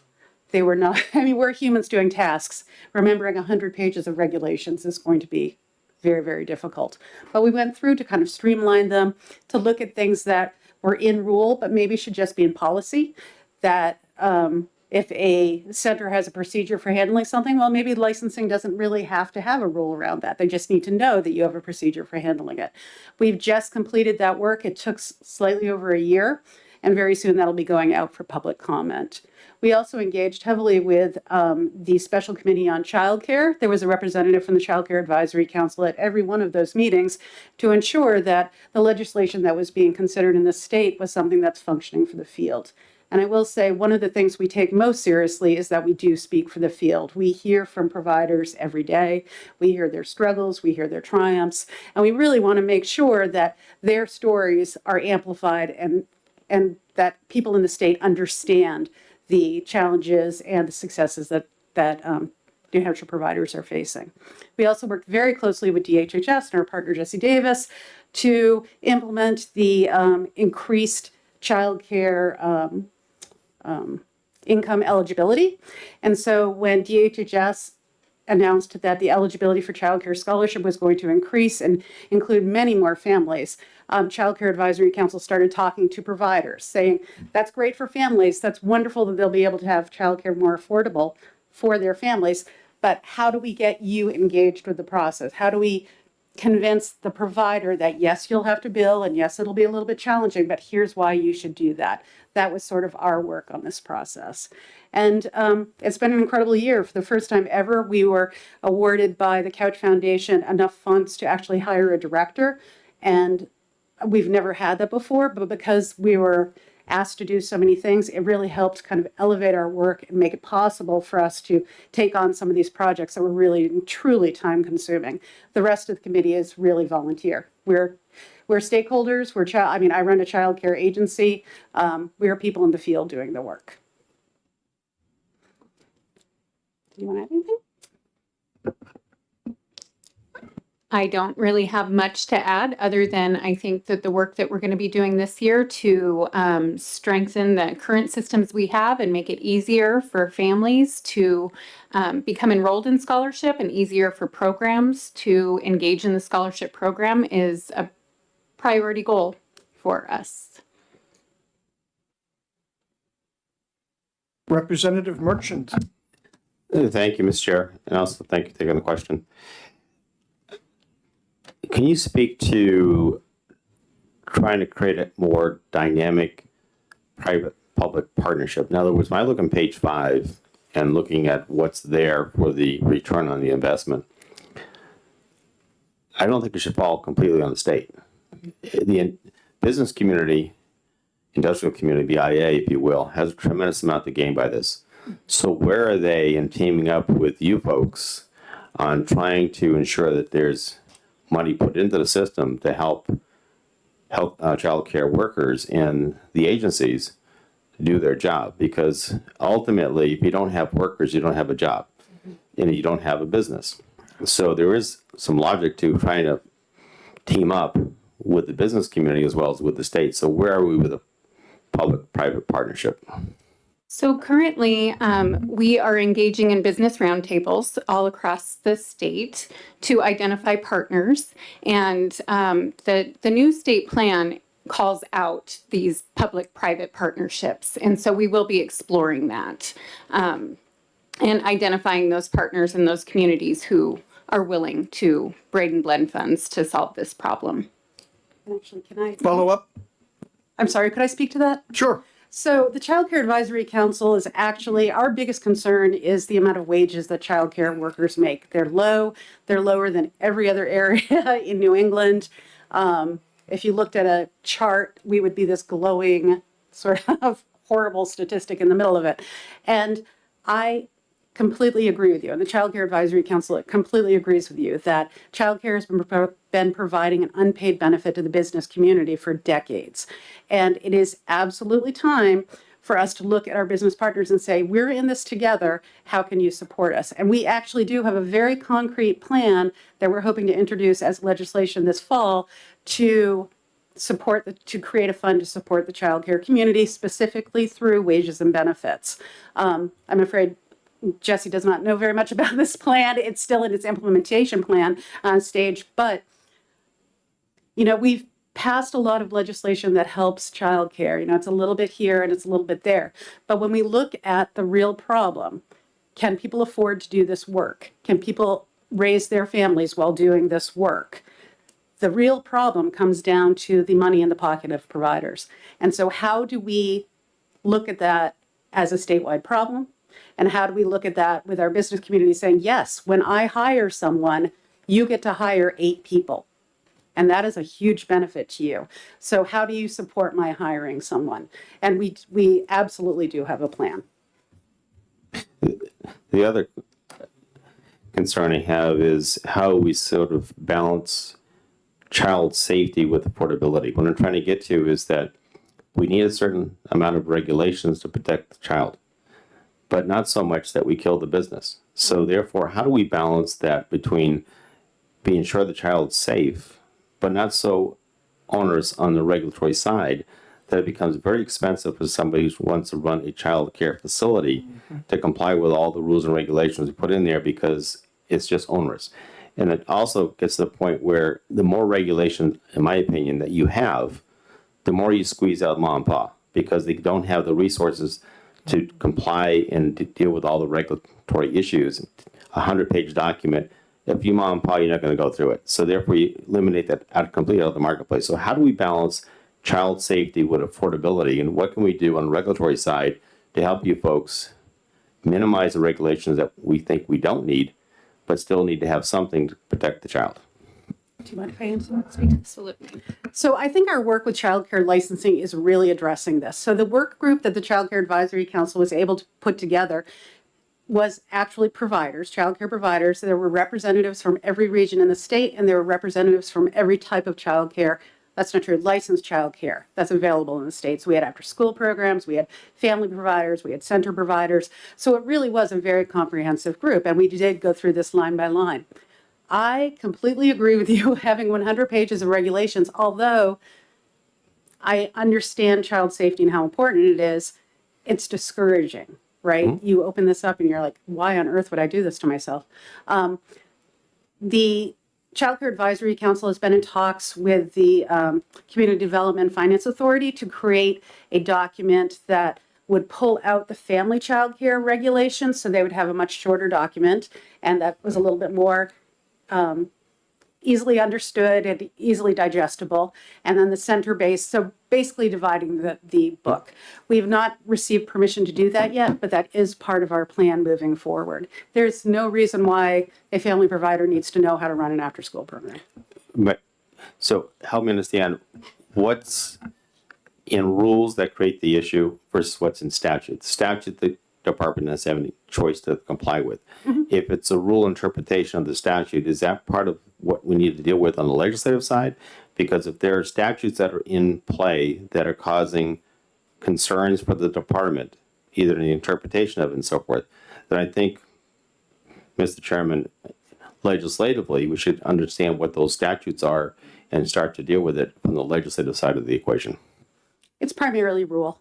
They were not, we're humans doing tasks. Remembering 100 pages of regulations is going to be very, very difficult. But we went through to kind of streamline them, to look at things that were in rule, but maybe should just be in policy, that if a center has a procedure for handling something, well, maybe licensing doesn't really have to have a rule around that. They just need to know that you have a procedure for handling it. We've just completed that work. It took slightly over a year, and very soon that'll be going out for public comment. We also engaged heavily with the Special Committee on Child Care. There was a representative from the Child Care Advisory Council at every one of those meetings to ensure that the legislation that was being considered in the state was something that's functioning for the field. And I will say one of the things we take most seriously is that we do speak for the field. We hear from providers every day. We hear their struggles, we hear their triumphs, and we really want to make sure that their stories are amplified and that people in the state understand the challenges and the successes that New Hampshire providers are facing. We also worked very closely with DHHS and our partner Jessie Davis to implement the increased child care income eligibility. And so when DHHS announced that the eligibility for childcare scholarship was going to increase and include many more families, Childcare Advisory Council started talking to providers, saying, that's great for families. That's wonderful that they'll be able to have childcare more affordable for their families. But how do we get you engaged with the process? How do we convince the provider that, yes, you'll have to bill, and yes, it'll be a little bit challenging, but here's why you should do that. That was sort of our work on this process. And it's been an incredible year. For the first time ever, we were awarded by the Couch Foundation enough funds to actually hire a director. And we've never had that before, but because we were asked to do so many things, it really helped kind of elevate our work and make it possible for us to take on some of these projects that were really truly time consuming. The rest of the committee is really volunteer. We're stakeholders. I run a child care agency. We are people in the field doing the work. Do you want to add anything? I don't really have much to add other than I think that the work that we're going to be doing this year to strengthen the current systems we have and make it easier for families to become enrolled in scholarship and easier for programs to engage in the scholarship program is a priority goal for us. Representative Merchant. Thank you, Ms. Chair, and also thank you for taking the question. Can you speak to trying to create a more dynamic private-public partnership? In other words, when I look on page 5 and looking at what's there for the return on the investment, I don't think it should fall completely on the state. The business community, industrial community, BIA, if you will, has a tremendous amount to gain by this. So where are they in teaming up with you folks on trying to ensure that there's money put into the system to help child care workers and the agencies do their job? Because ultimately, if you don't have workers, you don't have a job and you don't have a business. So there is some logic to trying to team up with the business community as well as with the state. So where are we with a public-private partnership? So currently, we are engaging in business roundtables all across the state to identify partners. And the new state plan calls out these public-private partnerships. And so we will be exploring that and identifying those partners in those communities who are willing to braid and blend funds to solve this problem. Actually, can I Follow up? I'm sorry, could I speak to that? Sure. So the Child Care Advisory Council is actually, our biggest concern is the amount of wages that child care workers make. They're low. They're lower than every other area in New England. If you looked at a chart, we would be this glowing sort of horrible statistic in the middle of it. And I completely agree with you. And the Child Care Advisory Council completely agrees with you that child care has been providing an unpaid benefit to the business community for decades. And it is absolutely time for us to look at our business partners and say, we're in this together. How can you support us? And we actually do have a very concrete plan that we're hoping to introduce as legislation this fall to to create a fund to support the child care community, specifically through wages and benefits. I'm afraid Jesse does not know very much about this plan. It's still in its implementation plan stage, but we've passed a lot of legislation that helps childcare. It's a little bit here and it's a little bit there. But when we look at the real problem, can people afford to do this work? Can people raise their families while doing this work? The real problem comes down to the money in the pocket of providers. And so how do we look at that as a statewide problem? And how do we look at that with our business community saying, yes, when I hire someone, you get to hire 8 people. And that is a huge benefit to you. So how do you support my hiring someone? And we absolutely do have a plan. The other concern I have is how we sort of balance child safety with affordability. What I'm trying to get to is that we need a certain amount of regulations to protect the child, but not so much that we kill the business. So therefore, how do we balance that between being sure the child's safe, but not so onerous on the regulatory side that it becomes very expensive for somebody who wants to run a child care facility to comply with all the rules and regulations we put in there, because it's just onerous. And it also gets to the point where the more regulation, in my opinion, that you have, the more you squeeze out mom and pop because they don't have the resources to comply and to deal with all the regulatory issues. A 100-page document, if you mom and pop, you're not going to go through it. So therefore, you eliminate that completely out of the marketplace. So how do we balance child safety with affordability, and what can we do on the regulatory side to help you folks minimize the regulations that we think we don't need, but still need to have something to protect the child? Do you mind if I answer that? Absolutely. So I think our work with childcare licensing is really addressing this. So the work group that the Child Care Advisory Council was able to put together was actually providers, childcare providers. There were representatives from every region in the state, and there were representatives from every type of childcare. That's not true. Licensed childcare that's available in the state. So we had after-school programs, we had family providers, we had center providers. So it really was a very comprehensive group, and we did go through this line by line. I completely agree with you having 100 pages of regulations, although I understand child safety and how important it is. It's discouraging, right? You open this up and you're like, why on earth would I do this to myself? The Child Care Advisory Council has been in talks with the Community Development Finance Authority to create a document that would pull out the family child care regulations, so they would have a much shorter document, and that was a little bit more easily understood and easily digestible, and then the center-based, so basically dividing the book. We have not received permission to do that yet, but that is part of our plan moving forward. There's no reason why a family provider needs to know how to run an after-school program. But, so help me understand what's in rules that create the issue versus what's in statute. Statute, the department doesn't have any choice to comply with. If it's a rule interpretation of the statute, is that part of what we need to deal with on the legislative side? Because if there are statutes that are in play that are causing concerns for the department, either in the interpretation of it and so forth, then I think, Mr. Chairman, legislatively, we should understand what those statutes are and start to deal with it from the legislative side of the equation. It's primarily rule.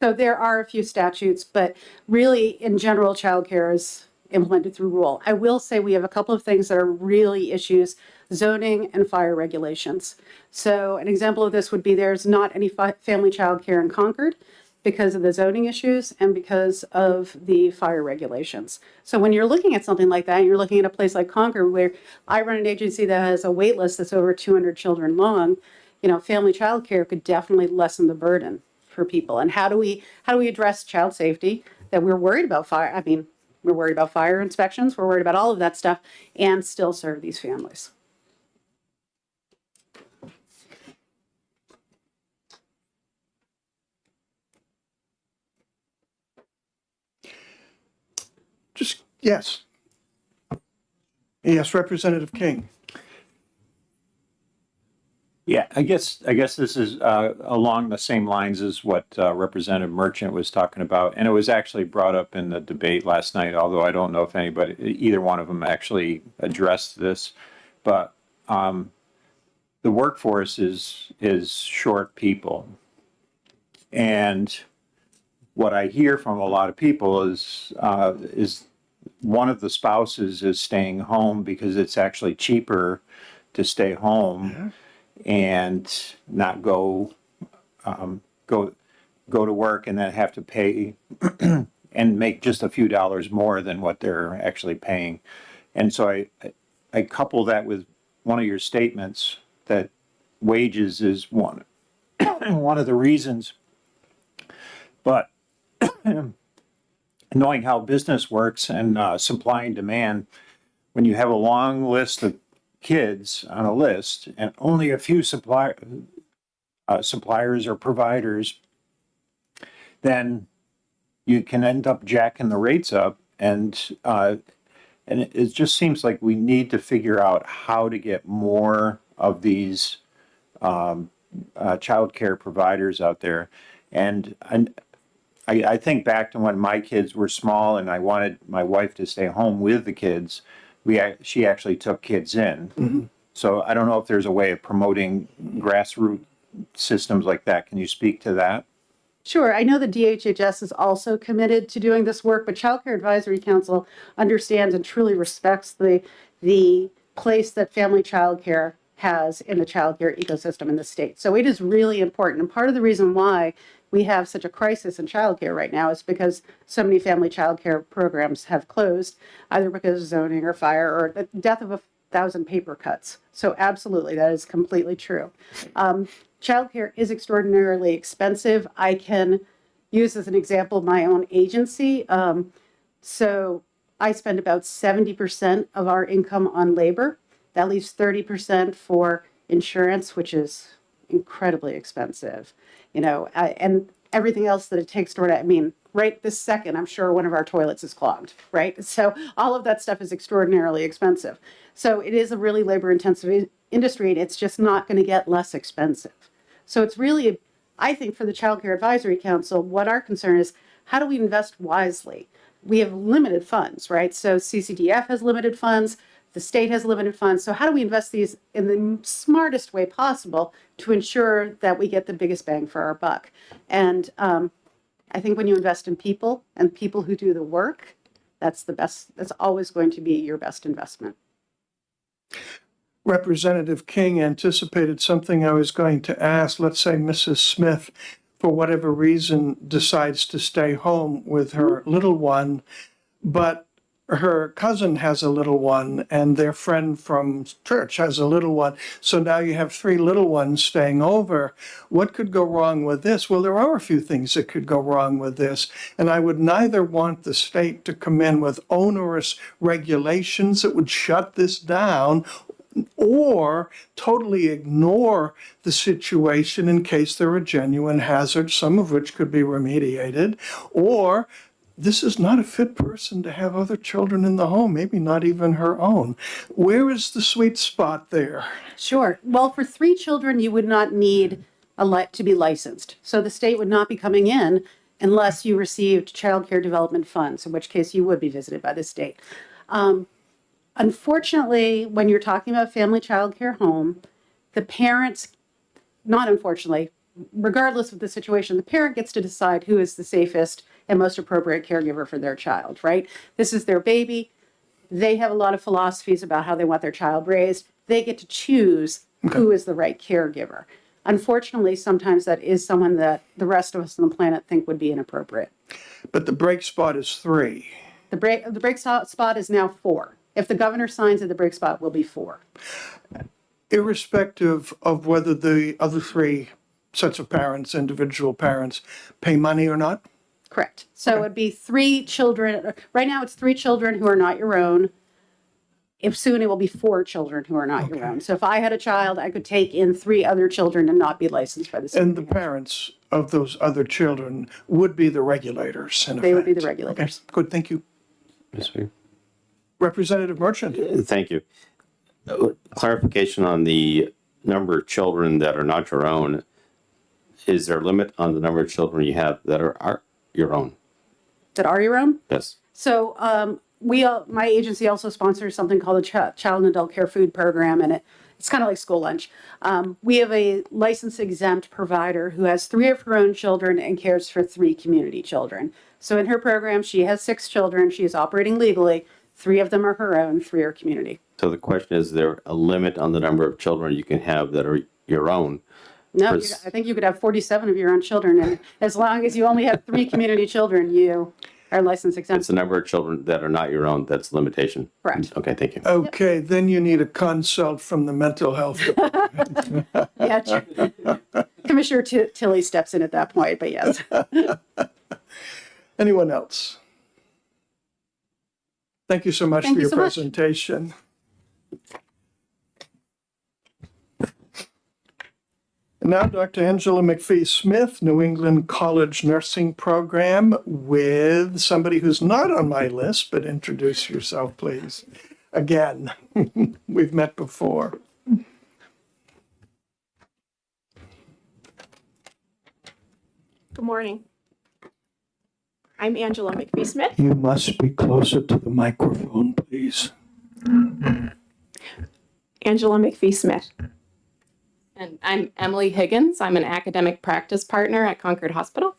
So there are a few statutes, but really, in general, childcare is implemented through rule. I will say we have a couple of things that are really issues: zoning and fire regulations. So an example of this would be there's not any family childcare in Concord because of the zoning issues and because of the fire regulations. So when you're looking at something like that, you're looking at a place like Concord, where I run an agency that has a wait list that's over 200 children long. You know, family childcare could definitely lessen the burden for people. And how do we address child safety? That we're worried about fire. I mean, we're worried about fire inspections. We're worried about all of that stuff, and still serve these families. Just, yes. Yes, Representative King. Yeah, I guess this is along the same lines as what Representative Merchant was talking about, and it was actually brought up in the debate last night. Although I don't know if either one of them actually addressed this, but the workforce is short people, and what I hear from a lot of people is one of the spouses is staying home because it's actually cheaper to stay home. Yeah. And not go to work and then have to pay and make just a few dollars more than what they're actually paying. And so I couple that with one of your statements that wages is one of the reasons. But knowing how business works and supply and demand, when you have a long list of kids on a list and only a few suppliers or providers, then you can end up jacking the rates up, and it just seems like we need to figure out how to get more of these child care providers out there. And I think back to when my kids were small and I wanted my wife to stay home with the kids. She actually took kids in. Mm-hmm. So I don't know if there's a way of promoting grassroots systems like that. Can you speak to that? Sure. I know the DHHS is also committed to doing this work, but Child Care Advisory Council understands and truly respects the place that family child care has in the child care ecosystem in the state. So it is really important. And part of the reason why we have such a crisis in child care right now is because so many family child care programs have closed, either because of zoning or fire or the death of 1,000 paper cuts. So absolutely, that is completely true. Childcare is extraordinarily expensive. I can use as an example my own agency. So I spend about 70% of our income on labor. That leaves 30% for insurance, which is incredibly expensive, and everything else that it takes to, I mean, right this second, I'm sure one of our toilets is clogged, right? So all of that stuff is extraordinarily expensive. So it is a really labor intensive industry, and it's just not going to get less expensive. So it's really, I think for the Child Care Advisory Council, what our concern is, how do we invest wisely? We have limited funds, right? So CCDF has limited funds, the state has limited funds. So how do we invest these in the smartest way possible to ensure that we get the biggest bang for our buck? And I think when you invest in people and people who do the work, that's the best, that's always going to be your best investment. Representative King anticipated something I was going to ask. Let's say Mrs. Smith, for whatever reason, decides to stay home with her little one, but her cousin has a little one and their friend from church has a little one. So now you have 3 little ones staying over. What could go wrong with this? Well, there are a few things that could go wrong with this. And I would neither want the state to come in with onerous regulations that would shut this down, or totally ignore the situation in case there are genuine hazards, some of which could be remediated, or this is not a fit person to have other children in the home, maybe not even her own. Where is the sweet spot there? Sure. Well, for 3 children, you would not need to be licensed. So the state would not be coming in unless you received child care development funds, in which case you would be visited by the state. Unfortunately, when you're talking about family child care home, the parents, not unfortunately, regardless of the situation, the parent gets to decide who is the safest and most appropriate caregiver for their child, right? This is their baby. They have a lot of philosophies about how they want their child raised. They get to choose who is the right caregiver. Unfortunately, sometimes that is someone that the rest of us on the planet think would be inappropriate. But the break spot is 3. The break spot is now 4. If the governor signs it, the break spot will be 4. Irrespective of whether the other 3 sets of parents, individual parents, pay money or not? Correct. So it'd be 3 children. Right now it's 3 children who are not your own. If soon it will be 4 children who are not your own. So if I had a child, I could take in 3 other children and not be licensed by the state. And the parents of those other children would be the regulators, in They would be effect. the regulators. Okay, good, thank you. Ms. Speaker. Representative Merchant. Thank you. Clarification on the number of children that are not your own. Is there a limit on the number of children you have that are your own? That are your own? Yes. So my agency also sponsors something called the Child and Adult Care Food Program, and it's kind of like school lunch. We have a license exempt provider who has 3 of her own children and cares for 3 community children. So in her program, she has 6 children. She is operating legally. 3 of them are her own, 3 are community. So the question is there a limit on the number of children you can have that are your own? No, I think you could have 47 of your own children, and as long as you only have 3 community children, you are license exempt. It's the number of children that are not your own that's the limitation. Correct. Okay, thank you. Okay, then you need a consult from the mental health department. Yeah, true. Commissioner Tilly steps in at that point, but yes. Anyone else? Thank you so much Thank for you your so much. presentation. And now Dr. Angela McPhee-Smith, New England College Nursing Program, with somebody who's not on my list, but introduce yourself, please. Again, we've met before. Good morning. I'm Angela McPhee-Smith. You must be closer to the microphone, please. Angela McPhee-Smith. And I'm Emily Higgins. I'm an academic practice partner at Concord Hospital.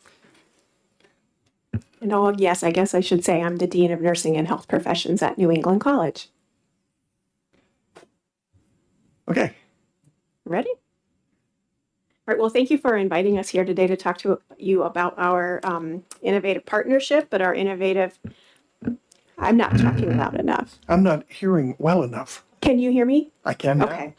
No, yes, I guess I should say I'm the Dean of Nursing and Health Professions at New England College. Okay. Ready? All right, well, thank you for inviting us here today to talk to you about our innovative partnership, but our innovative, I'm not talking loud enough. I'm not hearing well enough. Can you hear me? I can now. Okay.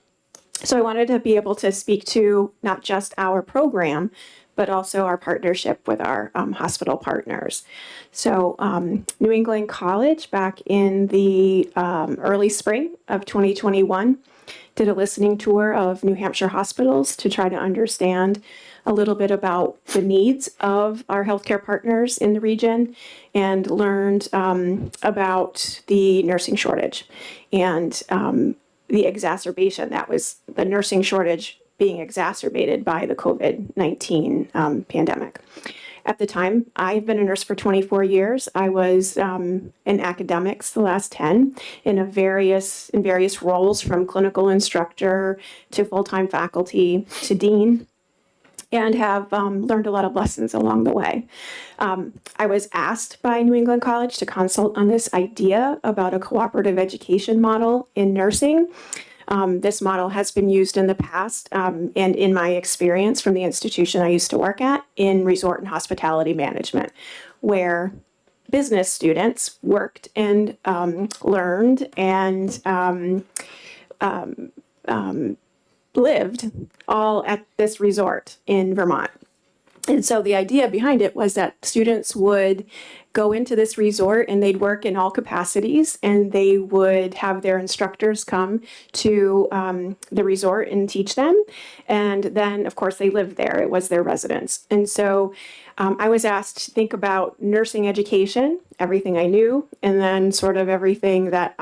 So I wanted to be able to speak to not just our program, but also our partnership with our hospital partners. So New England College, back in the early spring of 2021, did a listening tour of New Hampshire hospitals to try to understand a little bit about the needs of our healthcare partners in the region, and learned about the nursing shortage and the exacerbation that was the nursing shortage being exacerbated by the COVID-19 pandemic. At the time, I've been a nurse for 24 years. I was in academics the last 10 in various roles, from clinical instructor to full-time faculty to dean, and have learned a lot of lessons along the way. I was asked by New England College to consult on this idea about a cooperative education model in nursing. This model has been used in the past, and in my experience from the institution I used to work at in resort and hospitality management, where business students worked and learned and lived all at this resort in Vermont. And so the idea behind it was that students would go into this resort and they'd work in all capacities, and they would have their instructors come to the resort and teach them. And then, of course, they lived there. It was their residence. And so I was asked to think about nursing education, everything I knew, and then sort of everything that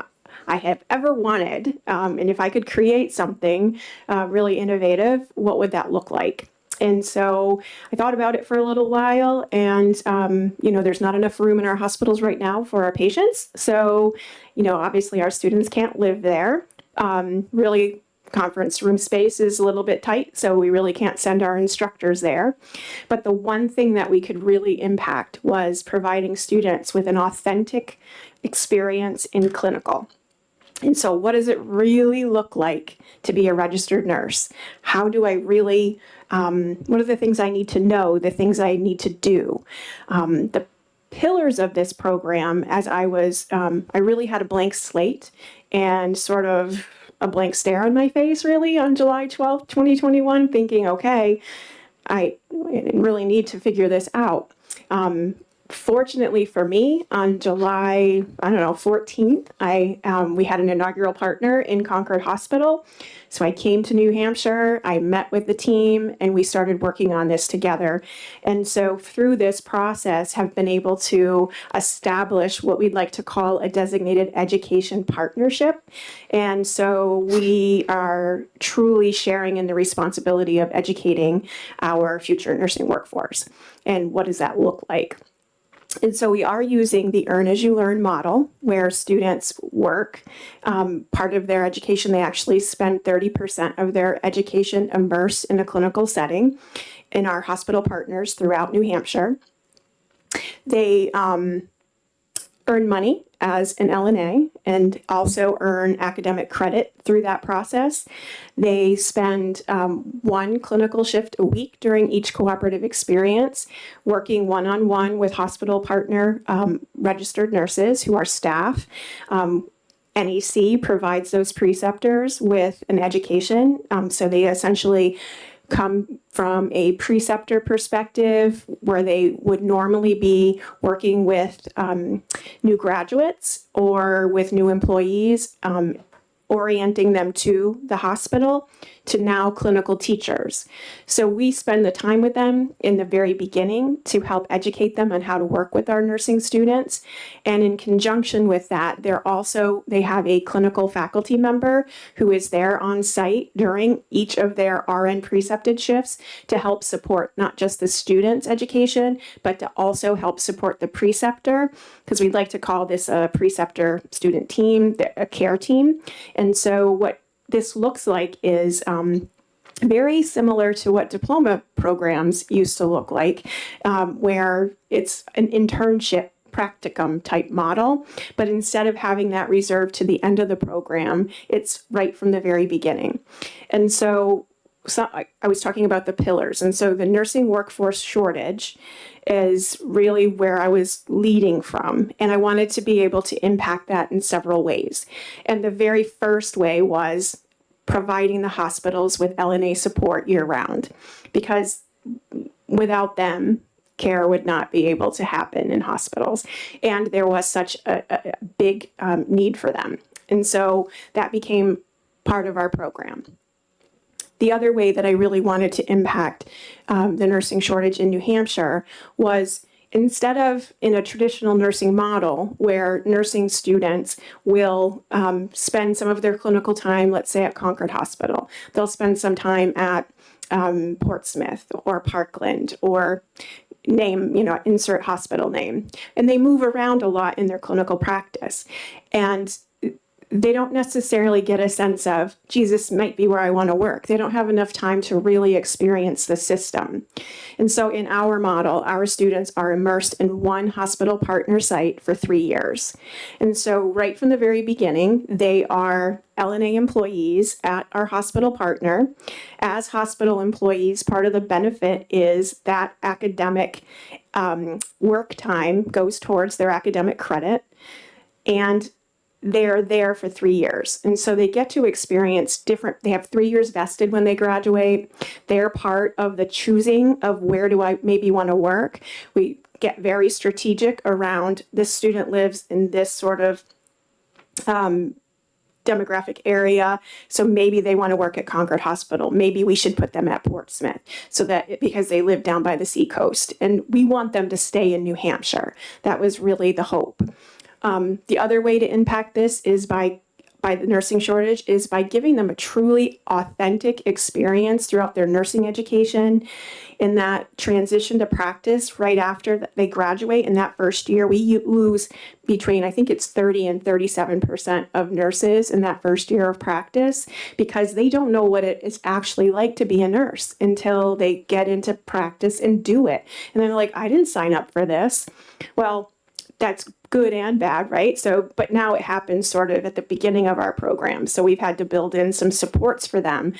I have ever wanted. And if I could create something really innovative, what would that look like? And so I thought about it for a little while, and, there's not enough room in our hospitals right now for our patients. So, obviously our students can't live there. Really, conference room space is a little bit tight, so we really can't send our instructors there. But the one thing that we could really impact was providing students with an authentic experience in clinical. And so what does it really look like to be a registered nurse? How do I really, what are the things I need to know, the things I need to do? The pillars of this program, as I really had a blank slate and sort of a blank stare on my face, really, on July 12th, 2021, thinking, okay, I really need to figure this out. Fortunately for me, on July, 14th, we had an inaugural partner in Concord Hospital. So I came to New Hampshire, I met with the team, and we started working on this together. And so through this process, have been able to establish what we'd like to call a designated education partnership. And so we are truly sharing in the responsibility of educating our future nursing workforce. And what does that look like? And so we are using the Earn as You Learn model, where students work. Part of their education, they actually spend 30% of their education immersed in a clinical setting in our hospital partners throughout New Hampshire. They earn money as an LNA and also earn academic credit through that process. They spend one clinical shift a week during each cooperative experience, working one-on-one with hospital partner registered nurses who are staff. NEC provides those preceptors with an education, so they essentially come from a preceptor perspective where they would normally be working with new graduates or with new employees, orienting them to the hospital, to now clinical teachers. So we spend the time with them in the very beginning to help educate them on how to work with our nursing students. And in conjunction with that, they have a clinical faculty member who is there on site during each of their RN precepted shifts to help support not just the student's education, but to also help support the preceptor, because we'd like to call this a preceptor student team, a care team. And so what this looks like is very similar to what diploma programs used to look like, where it's an internship practicum type model, but instead of having that reserved to the end of the program, it's right from the very beginning. And so I was talking about the pillars, and so the nursing workforce shortage is really where I was leading from, and I wanted to be able to impact that in several ways. And the very first way was providing the hospitals with LNA support year-round, because without them, care would not be able to happen in hospitals. And there was such a big need for them. And so that became part of our program. The other way that I really wanted to impact the nursing shortage in New Hampshire was, instead of in a traditional nursing model where nursing students will spend some of their clinical time, let's say at Concord Hospital, they'll spend some time at Portsmouth or Parkland or insert hospital name. And they move around a lot in their clinical practice. And they don't necessarily get a sense of, Jesus might be where I want to work. They don't have enough time to really experience the system. And so in our model, our students are immersed in one hospital partner site for 3 years. And so right from the very beginning, they are LNA employees at our hospital partner. As hospital employees, part of the benefit is that academic work time goes towards their academic credit. And they're there for 3 years. And so they get to experience they have 3 years vested when they graduate. They're part of the choosing of where do I maybe want to work. We get very strategic around this student lives in this sort of demographic area. So maybe they want to work at Concord Hospital. Maybe we should put them at Portsmouth because they live down by the seacoast. And we want them to stay in New Hampshire. That was really the hope. The other way to impact this is by the nursing shortage is by giving them a truly authentic experience throughout their nursing education. In that transition to practice right after they graduate in that first year, we lose between, I think it's 30 and 37% of nurses in that first year of practice, because they don't know what it is actually like to be a nurse until they get into practice and do it. And they're like, I didn't sign up for this. Well, that's good and bad, right? So, but now it happens sort of at the beginning of our program. So we've had to build in some supports for them.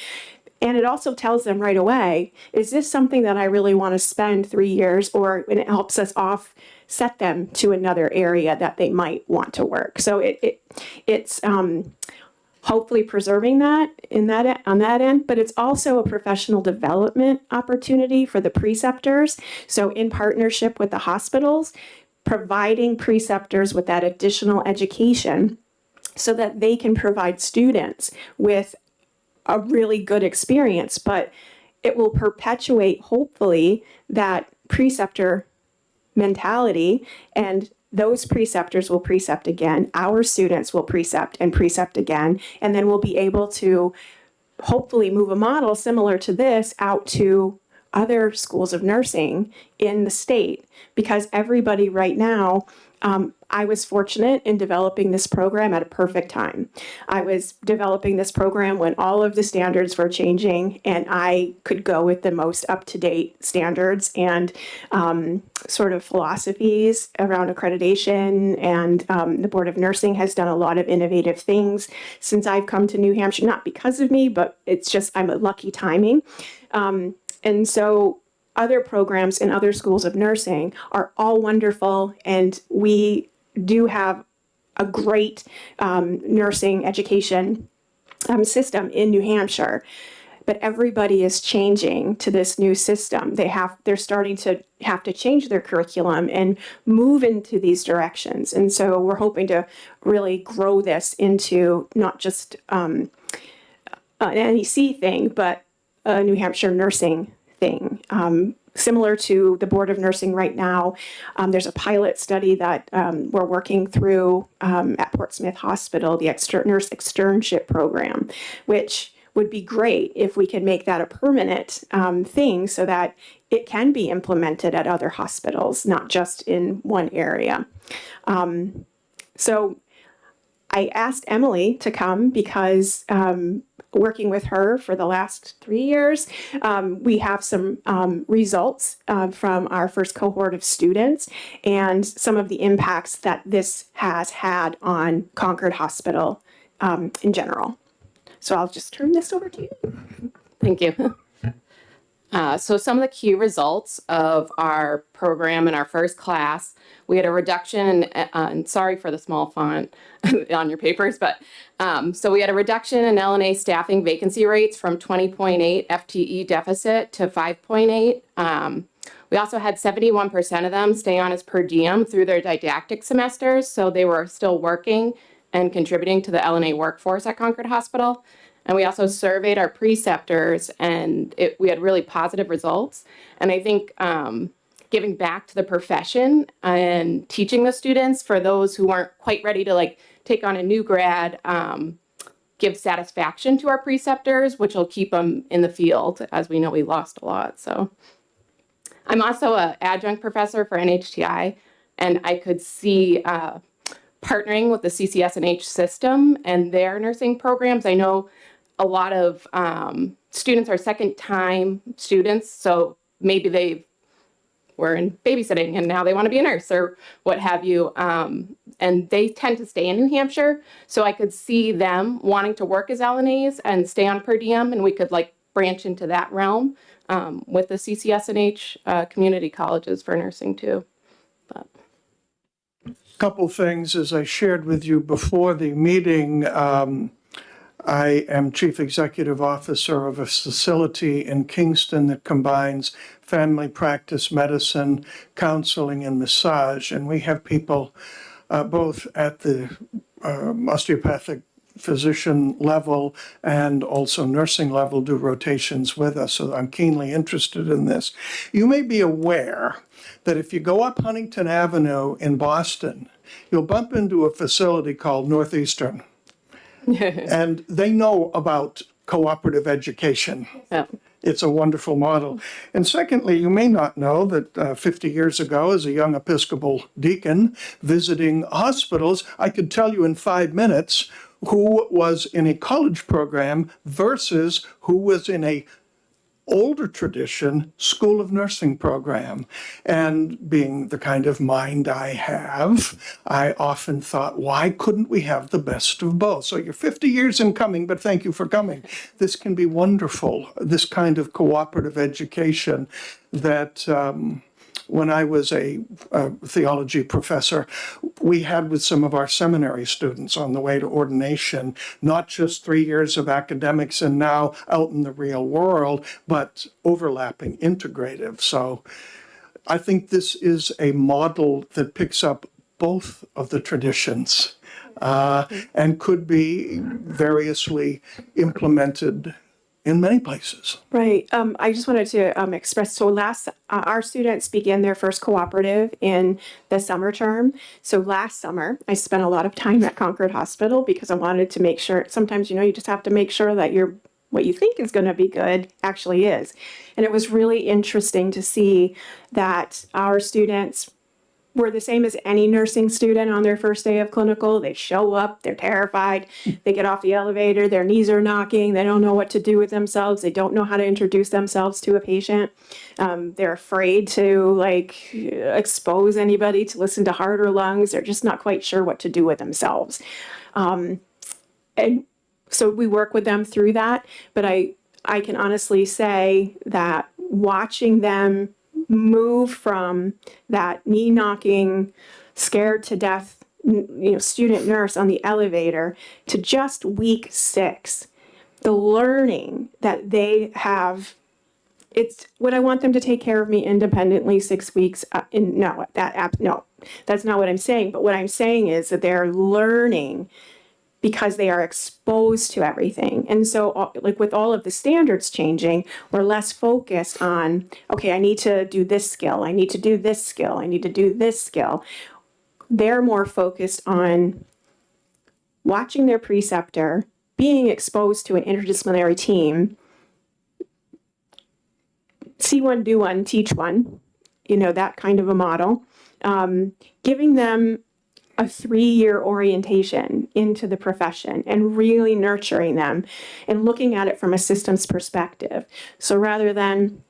And it also tells them right away, is this something that I really want to spend 3 years, or when it helps us offset them to another area that they might want to work. So it's hopefully preserving that on that end, but it's also a professional development opportunity for the preceptors. So in partnership with the hospitals, providing preceptors with that additional education so that they can provide students with a really good experience, but it will perpetuate, hopefully, that preceptor mentality, and those preceptors will precept again. Our students will precept and precept again, and then we'll be able to hopefully move a model similar to this out to other schools of nursing in the state, because everybody right now, I was fortunate in developing this program at a perfect time. I was developing this program when all of the standards were changing, and I could go with the most up-to-date standards and sort of philosophies around accreditation. And the Board of Nursing has done a lot of innovative things since I've come to New Hampshire, not because of me, but it's just I'm a lucky timing. And so other programs in other schools of nursing are all wonderful, and we do have a great nursing education system in New Hampshire. But everybody is changing to this new system. They're starting to have to change their curriculum and move into these directions. And so we're hoping to really grow this into not just an NEC thing, but a New Hampshire nursing thing. Similar to the Board of Nursing right now, there's a pilot study that we're working through at Portsmouth Hospital, the nurse externship program, which would be great if we could make that a permanent thing so that it can be implemented at other hospitals, not just in one area. So I asked Emily to come because working with her for the last 3 years. We have some results from our first cohort of students and some of the impacts that this has had on Concord Hospital in general. So I'll just turn this over to you. Thank you. So some of the key results of our program in our first class, we had a reduction, and sorry for the small font on your papers, but so we had a reduction in LNA staffing vacancy rates from 20.8 FTE deficit to 5.8. We also had 71% of them stay on as per diem through their didactic semesters, so they were still working and contributing to the LNA workforce at Concord Hospital. And we also surveyed our preceptors, and we had really positive results. And I think giving back to the profession and teaching the students, for those who weren't quite ready to like take on a new grad, give satisfaction to our preceptors, which will keep them in the field. As we know, we lost a lot. So I'm also an adjunct professor for NHTI, and I could see partnering with the CCSNH system and their nursing programs. I know a lot of students are second-time students, so maybe they were in babysitting and now they want to be a nurse or what have you, and they tend to stay in New Hampshire. So I could see them wanting to work as LNAs and stay on per diem, and we could like branch into that realm with the CCSNH community colleges for nursing too. Couple things, as I shared with you before the meeting, I am Chief Executive Officer of a facility in Kingston that combines family practice medicine, counseling, and massage. And we have people both at the osteopathic physician level and also nursing level do rotations with us. So I'm keenly interested in this. You may be aware that if you go up Huntington Avenue in Boston, you'll bump into a facility called Northeastern. And they know about cooperative education. Yeah. It's a wonderful model. And secondly, you may not know that 50 years ago, as a young Episcopal deacon visiting hospitals, I could tell you in 5 minutes who was in a college program versus who was in a older tradition School of Nursing program. And being the kind of mind I have, I often thought, why couldn't we have the best of both? So you're 50 years in coming, but thank you for coming. This can be wonderful, this kind of cooperative education that when I was a theology professor, we had with some of our seminary students on the way to ordination, not just 3 years of academics and now out in the real world, but overlapping, integrative. So I think this is a model that picks up both of the traditions and could be variously implemented in many places. Right. I just wanted to express, so our students begin their first cooperative in the summer term. So last summer, I spent a lot of time at Concord Hospital because I wanted to make sure, sometimes, you just have to make sure that what you think is going to be good actually is. And it was really interesting to see that our students were the same as any nursing student on their first day of clinical. They show up, they're terrified, they get off the elevator, their knees are knocking, they don't know what to do with themselves, they don't know how to introduce themselves to a patient. They're afraid to expose anybody to listen to heart or lungs. They're just not quite sure what to do with themselves. And so we work with them through that, but I can honestly say that watching them move from that knee knocking, scared to death, student nurse on the elevator to just week 6, the learning that they have. It's what I want them to take care of me independently 6 weeks. No, that's not what I'm saying. But what I'm saying is that they're learning because they are exposed to everything. And so with all of the standards changing, we're less focused on, okay, I need to do this skill, I need to do this skill, I need to do this skill. They're more focused on watching their preceptor, being exposed to an interdisciplinary team, see one, do one, teach one, that kind of a model, giving them a 3-year orientation into the profession and really nurturing them and looking at it from a systems perspective. So rather than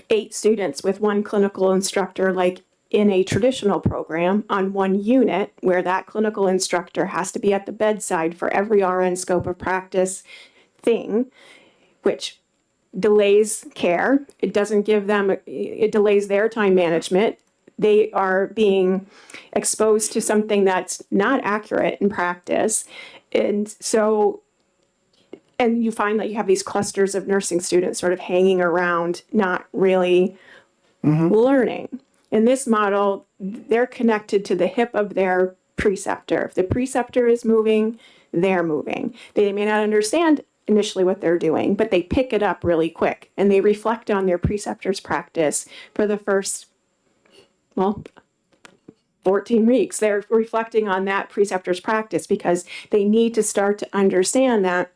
8 students with one clinical instructor, like in a traditional program on one unit, where that clinical instructor has to be at the bedside for every RN scope of practice thing, which delays care. It doesn't give them, it delays their time management. They are being exposed to something that's not accurate in practice. And so, and you find that you have these clusters of nursing students sort of hanging around, not really learning. In this model, they're connected to the hip of their preceptor. If the preceptor is moving, they're moving. They may not understand initially what they're doing, but they pick it up really quick and they reflect on their preceptor's practice for the first, 14 weeks. They're reflecting on that preceptor's practice because they need to start to understand that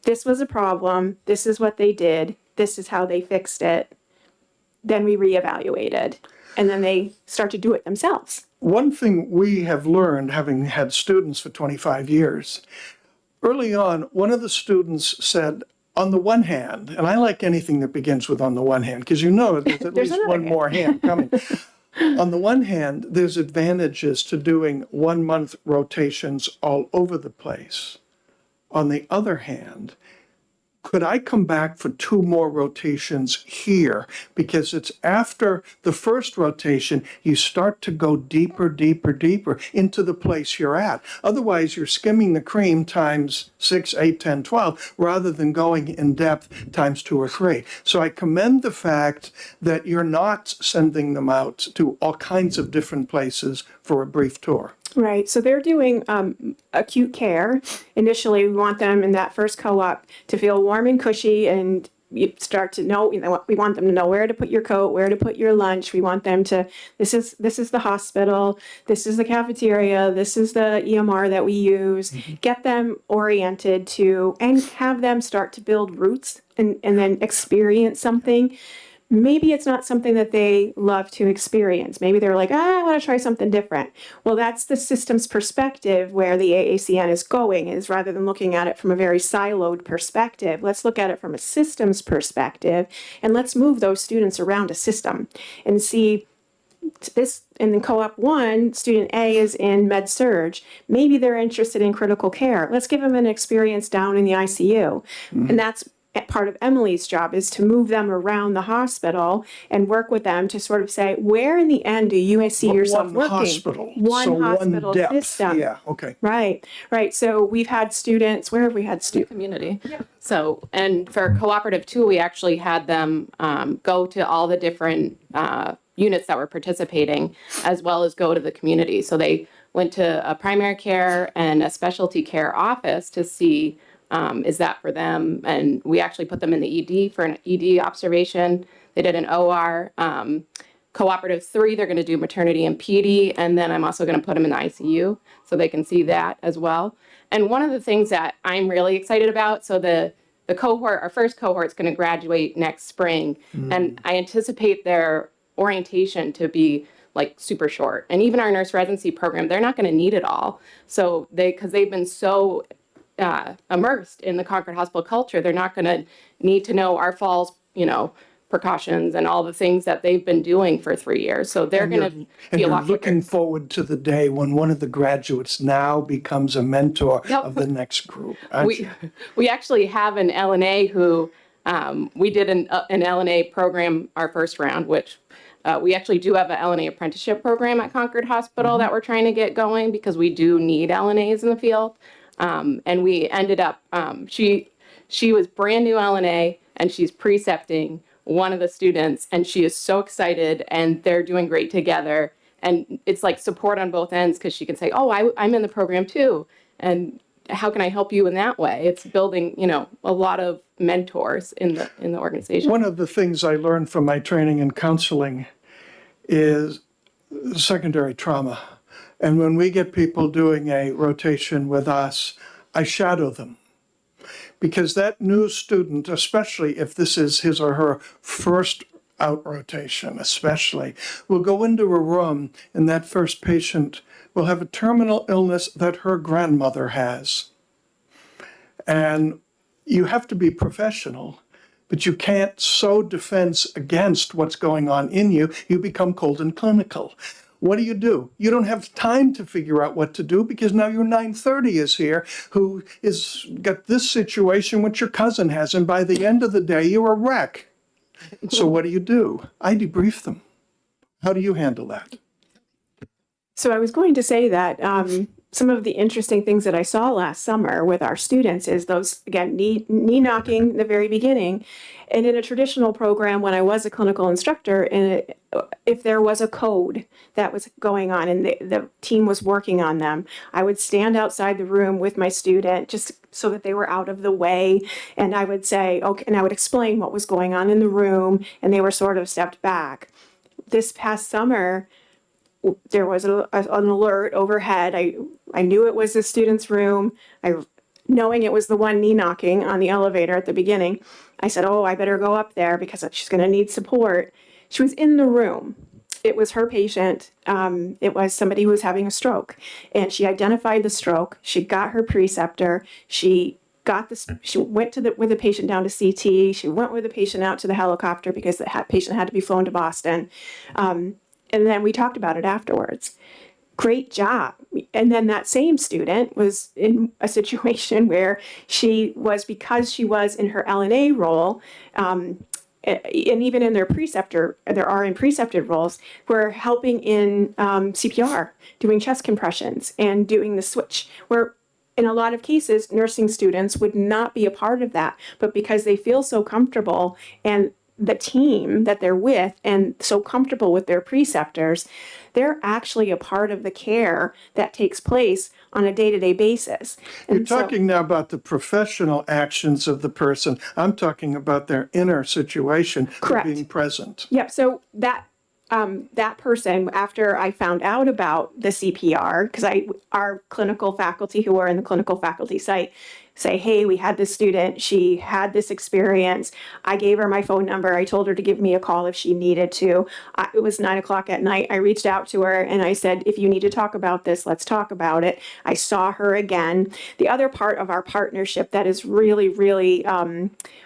this was a problem, this is what they did, this is how they fixed it. Then we reevaluated, and then they start to do it themselves. One thing we have learned, having had students for 25 years, early on, one of the students said, on the one hand, and I like anything that begins with on the one hand, because you know there's at least one more hand coming. On the one hand, there's advantages to doing 1 month rotations all over the place. On the other hand, could I come back for 2 more rotations here? Because it's after the first rotation, you start to go deeper, deeper, deeper into the place you're at. Otherwise, you're skimming the cream times 6, 8, 10, 12, rather than going in depth times 2 or 3. So I commend the fact that you're not sending them out to all kinds of different places for a brief tour. Right. So they're doing acute care. Initially, we want them in that first co-op to feel warm and cushy, and you start to know, we want them to know where to put your coat, where to put your lunch. We want them to, this is the hospital, this is the cafeteria, this is the EMR that we use. Get them oriented to, and have them start to build roots and then experience something. Maybe it's not something that they love to experience. Maybe they're like, I want to try something different. Well, that's the systems perspective where the AACN is going, is rather than looking at it from a very siloed perspective, let's look at it from a systems perspective, and let's move those students around a system and see this. In the co-op 1, student A is in med surg. Maybe they're interested in critical care. Let's give them an experience down in the ICU. And that's part of Emily's job, is to move them around the hospital and work with them to sort of say, where in the end do you see yourself One working? hospital. One So hospital one depth. system. Yeah, okay. Right. So we've had students, where have we had students? Community. So, and for cooperative 2, we actually had them go to all the different units that were participating, as well as go to the community. So they went to a primary care and a specialty care office to see, is that for them? And we actually put them in the ED for an ED observation. They did an OR. Cooperative 3, they're going to do maternity and PD, and then I'm also going to put them in the ICU so they can see that as well. And one of the things that I'm really excited about, so the cohort, our first cohort, is going to graduate next spring, and I anticipate their orientation to be like super short. And even our nurse residency program, they're not going to need it all. So because they've been so immersed in the Concord Hospital culture, they're not going to need to know our falls, precautions and all the things that they've been doing for 3 years. So they're going to And be a you're lot looking quicker. forward to the day when one of the graduates now becomes a mentor Yep. of the next group. aren't you? We actually have an LNA who we did an LNA program our first round, which we actually do have an LNA apprenticeship program at Concord Hospital that we're trying to get going because we do need LNAs in the field. And we ended up, she was brand new LNA and she's precepting one of the students, and she is so excited and they're doing great together. And it's like support on both ends because she can say, oh, I'm in the program too. And how can I help you in that way? It's building, a lot of mentors in the organization. One of the things I learned from my training in counseling is secondary trauma. And when we get people doing a rotation with us, I shadow them. Because that new student, especially if this is his or her first out rotation especially, will go into a room and that first patient will have a terminal illness that her grandmother has. And you have to be professional, but you can't sow defense against what's going on in you. You become cold and clinical. What do? You don't have time to figure out what to do because now your 930 is here who is got this situation which your cousin has. And by the end of the day, you're a wreck. So what do? I debrief them. How do you handle that? So I was going to say that some of the interesting things that I saw last summer with our students is those, again, knee knocking in the very beginning. And in a traditional program, when I was a clinical instructor, and if there was a code that was going on and the team was working on them, I would stand outside the room with my student just so that they were out of the way. And I would say, okay, and I would explain what was going on in the room, and they were sort of stepped back. This past summer, there was an alert overhead. I knew it was the student's room. Knowing it was the one knee knocking on the elevator at the beginning, I said, oh, I better go up there because she's going to need support. She was in the room. It was her patient. It was somebody who was having a stroke. And she identified the stroke. She got her preceptor. She went with the patient down to CT. She went with the patient out to the helicopter because the patient had to be flown to Boston. And then we talked about it afterwards. Great job. And then that same student was in a situation where because she was in her LNA role, and even in their RN precepted roles, were helping in CPR, doing chest compressions and doing the switch, where in a lot of cases, nursing students would not be a part of that, but because they feel so comfortable and the team that they're with and so comfortable with their preceptors, they're actually a part of the care that takes place on a day-to-day basis. You're talking now about the professional actions of the person. I'm talking about their inner situation, correct, being present. Yep. So that person, after I found out about the CPR, because our clinical faculty who are in the clinical faculty site say, hey, we had this student, she had this experience. I gave her my phone number. I told her to give me a call if she needed to. It was 9:00 at night. I reached out to her and I said, if you need to talk about this, let's talk about it. I saw her again. The other part of our partnership that is really, really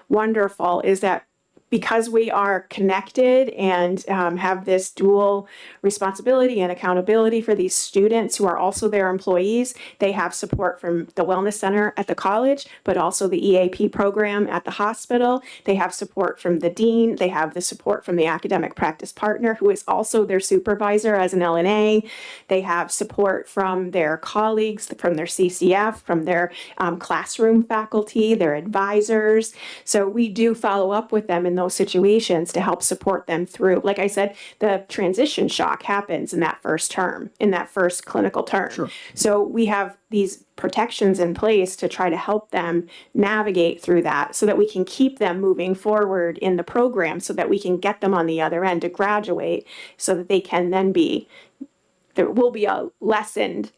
wonderful is that because we are connected and have this dual responsibility and accountability for these students who are also their employees, they have support from the wellness center at the college, but also the EAP program at the hospital. They have support from the dean. They have the support from the academic practice partner, who is also their supervisor as an LNA. They have support from their colleagues, from their CCF, from their classroom faculty, their advisors. So we do follow up with them in those situations to help support them through. Like I said, the transition shock happens in that first term, in that first clinical term. Sure. So we have these protections in place to try to help them navigate through that so that we can keep them moving forward in the program so that we can get them on the other end to graduate so that they can then there will be a lessened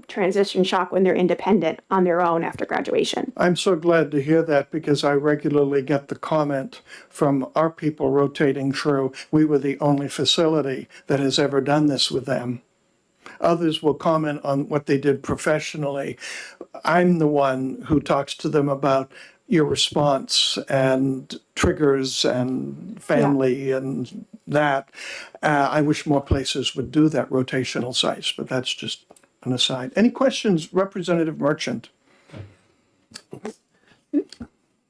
transition shock when they're independent on their own after graduation. I'm so glad to hear that because I regularly get the comment from our people rotating through, we were the only facility that has ever done this with them. Others will comment on what they did professionally. I'm the one who talks to them about your response and triggers and family and that. I wish more places would do that, rotational sites, but that's just an aside. Any questions, Representative Merchant?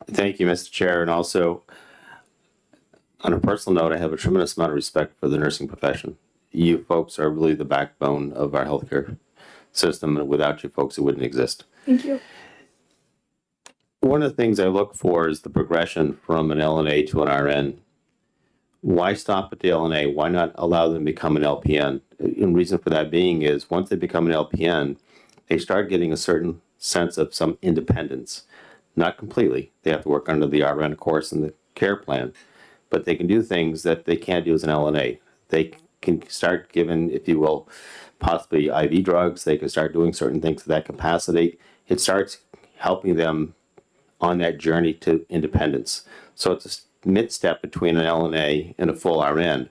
Thank you, Mr. Chair. And also, on a personal note, I have a tremendous amount of respect for the nursing profession. You folks are really the backbone of our healthcare system, and without you folks, it wouldn't exist. Thank you. One of the things I look for is the progression from an LNA to an RN. Why stop at the LNA? Why not allow them to become an LPN? And reason for that being is once they become an LPN, they start getting a certain sense of some independence. Not completely. They have to work under the RN course and the care plan, but they can do things that they can't do as an LNA. They can start giving, if you will, possibly IV drugs. They can start doing certain things to that capacity. It starts helping them on that journey to independence. So it's mid-step between an LNA and a full RN,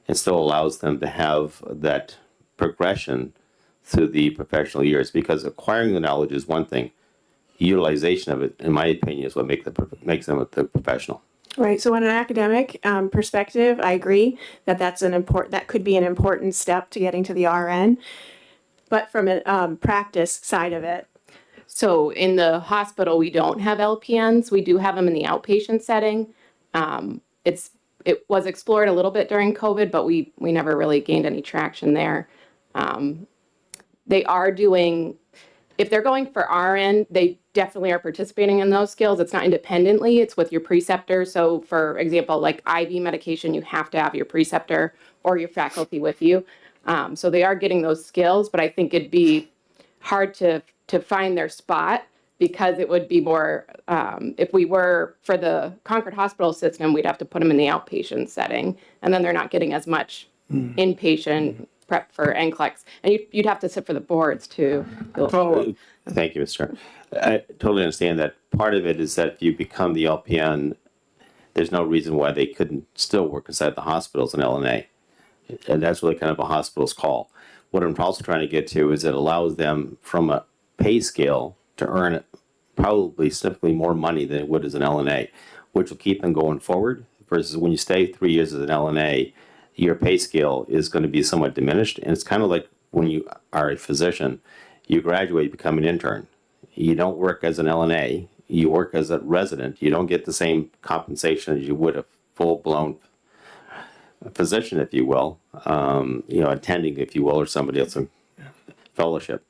and still allows them to have that progression through the professional years. Because acquiring the knowledge is one thing, utilization of it, in my opinion, is what makes them the professional. Right. So, on an academic perspective, I agree that that could be an important step to getting to the RN. But from a practice side of it, So in the hospital, we don't have LPNs. We do have them in the outpatient setting. It was explored a little bit during COVID, but we never really gained any traction there. They are doing, if they're going for RN, they definitely are participating in those skills. It's not independently, it's with your preceptor. So for example, like IV medication, you have to have your preceptor or your faculty with you. So they are getting those skills, but I think it'd be hard to find their spot, because it would be more, if we were for the Concord Hospital System, we'd have to put them in the outpatient setting, and then they're not getting as much inpatient prep for NCLEX. And you'd have to sit for the boards too. Thank you, Mr. I totally understand that. Part of it is that if you become the LPN, there's no reason why they couldn't still work inside the hospitals in LNA. And that's really kind of a hospital's call. What I'm also trying to get to is it allows them from a pay scale to earn probably significantly more money than it would as an LNA, which will keep them going forward, versus when you stay 3 years as an LNA, your pay scale is going to be somewhat diminished. And it's kind of like when you are a physician, you graduate, you become an intern. You don't work as an LNA, you work as a resident. You don't get the same compensation as you would a full-blown physician, if you will, attending, if you will, or somebody else in fellowship.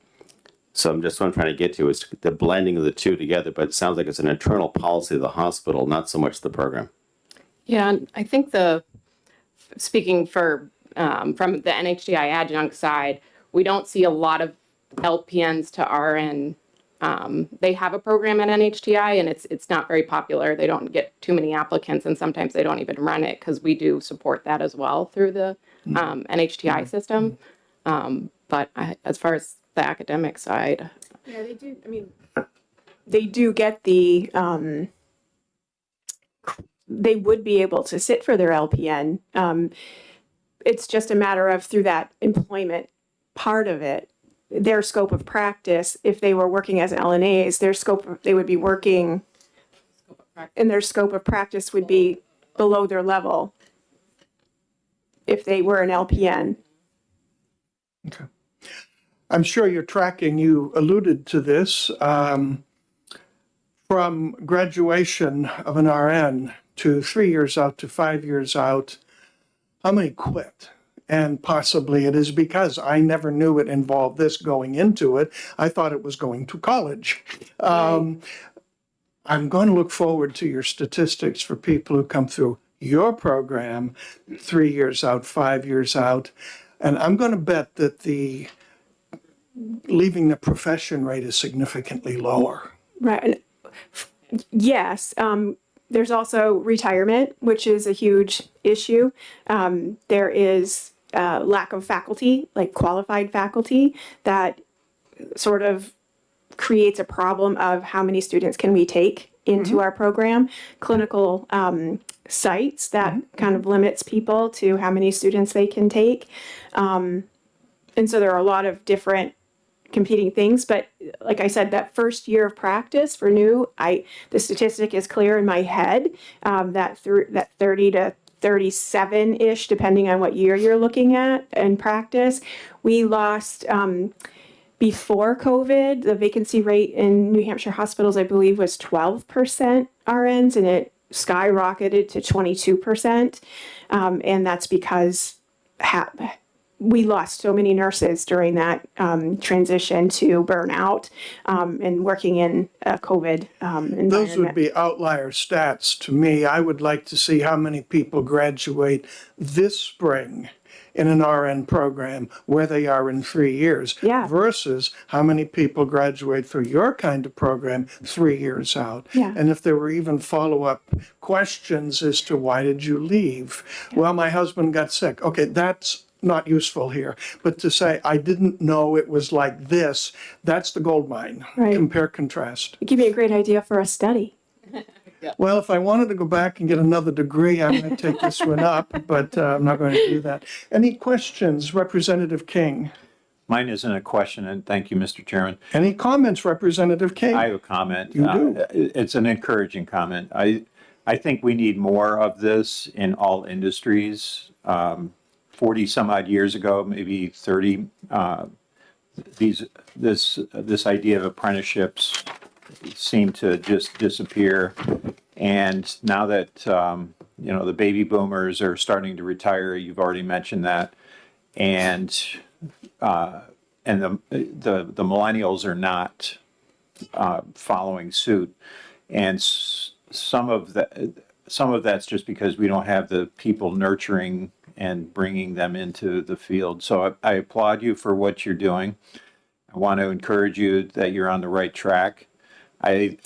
So what I'm trying to get to is the blending of the two together, but it sounds like it's an internal policy of the hospital, not so much the program. Yeah, and I think speaking for from the NHGI adjunct side, we don't see a lot of LPNs to RN. They have a program at NHGI, and it's not very popular. They don't get too many applicants, and sometimes they don't even run it, because we do support that as well through the NHGI system. But as far as the academic side, yeah, they do. I mean, they do get the. They would be able to sit for their LPN. It's just a matter of, through that employment part of it, their scope of practice. If they were working as LNAs, they would be working, and their scope of practice would be below their level if they were an LPN. Okay. I'm sure you're tracking, you alluded to this, from graduation of an RN to 3 years out to 5 years out, how many quit? And possibly it is because I never knew it involved this going into it. I thought it was going to college. I'm going to look forward to your statistics for people who come through your program 3 years out, 5 years out. And I'm going to bet that the leaving the profession rate is significantly lower. Right. Yes. There's also retirement, which is a huge issue. There is lack of faculty, like qualified faculty, that sort of creates a problem of how many students can we take into our program. Clinical sites, that kind of limits people to how many students they can take. And so there are a lot of different competing things, but like I said, that first year of practice for new, the statistic is clear in my head, that 30 to 37-ish, depending on what year you're looking at in practice. We lost, before COVID, the vacancy rate in New Hampshire hospitals, I believe, was 12% RNs, and it skyrocketed to 22%. And that's because we lost so many nurses during that transition to burnout and working in a COVID environment. Those would be outlier stats to me. I would like to see how many people graduate this spring in an RN program where they are in 3 years versus how many people graduate through your kind of program 3 years out. Yeah. And if there were even follow-up questions as to why did you leave? Well, my husband got sick. Okay, that's not useful here. But to say, I didn't know it was like this, that's the gold mine. Right. Compare, contrast. Give me a great idea for a study. Well, if I wanted to go back and get another degree, I'm going to take this one up, but I'm not going to do that. Any questions, Representative King? Mine isn't a question, and thank you, Mr. Chairman. Any comments, Representative King? I have a comment. You do? It's an encouraging comment. I think we need more of this in all industries. 40 some odd years ago, maybe 30, this idea of apprenticeships seemed to just disappear. And now that, the baby boomers are starting to retire, you've already mentioned that. And the millennials are not following suit. And some of that's just because we don't have the people nurturing and bringing them into the field. So I applaud you for what you're doing. I want to encourage you that you're on the right track. I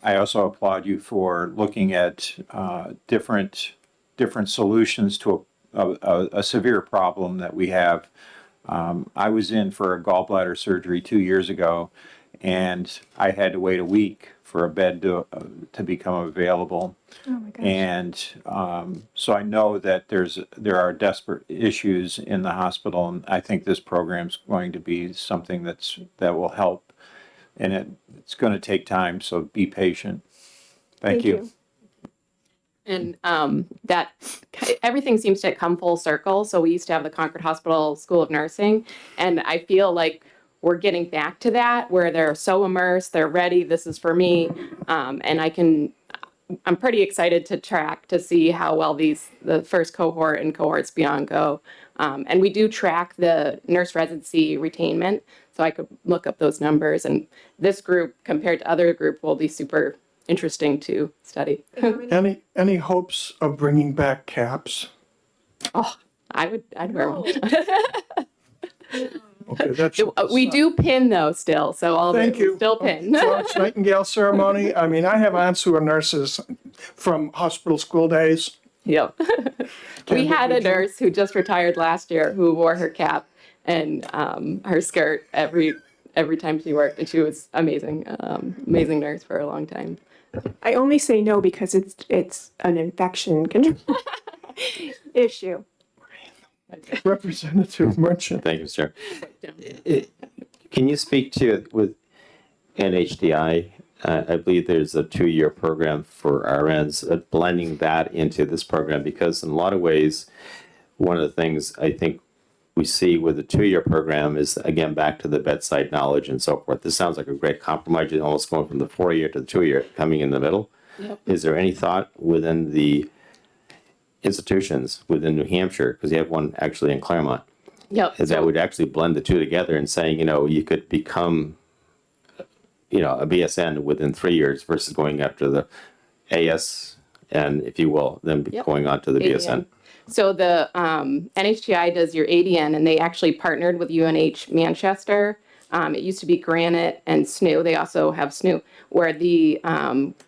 also applaud you for looking at different solutions to a severe problem that we have. I was in for a gallbladder surgery 2 years ago, and I had to wait a week for a bed to become available. Oh my gosh. And so I know that there are desperate issues in the hospital, and I think this program's going to be something that will help. And it's going to take time, so be patient. Thank you. And that everything seems to come full circle. So we used to have the Concord Hospital School of Nursing, and I feel like we're getting back to that where they're so immersed, they're ready. This is for me, and I'm pretty excited to track to see how well the first cohort and cohorts beyond go. And we do track the nurse residency retainment, so I could look up those numbers. And this group compared to other group will be super interesting to study. Any hopes of bringing back caps? Oh, I'd wear one. Okay, that's. We do pin though still, so all Thank of you. it still pin. Florence Nightingale ceremony. I mean, I have aunts who are nurses from hospital school days. Yep. We had a nurse who just retired last year who wore her cap and her skirt every time she worked, and she was amazing, amazing nurse for a long time. I only say no because it's an infection control issue. Representative Merchant. Thank you, sir. Can you speak to with NHDI? I believe there's a 2-year program for RNs, blending that into this program, because in a lot of ways, one of the things I think we see with the 2-year program is, again, back to the bedside knowledge and so forth. This sounds like a great compromise, you're almost going from the 4-year to the 2-year, coming in the middle. Yep. Is there any thought within the institutions within New Hampshire, because you have one actually in Claremont, Yep. that would actually blend the two together and saying, you could become, a BSN within 3 years versus going after the AS and, if you will, then Yep. going on to the BSN. So the NHGI does your ADN, and they actually partnered with UNH Manchester. It used to be Granite and SNU. They also have SNU, where the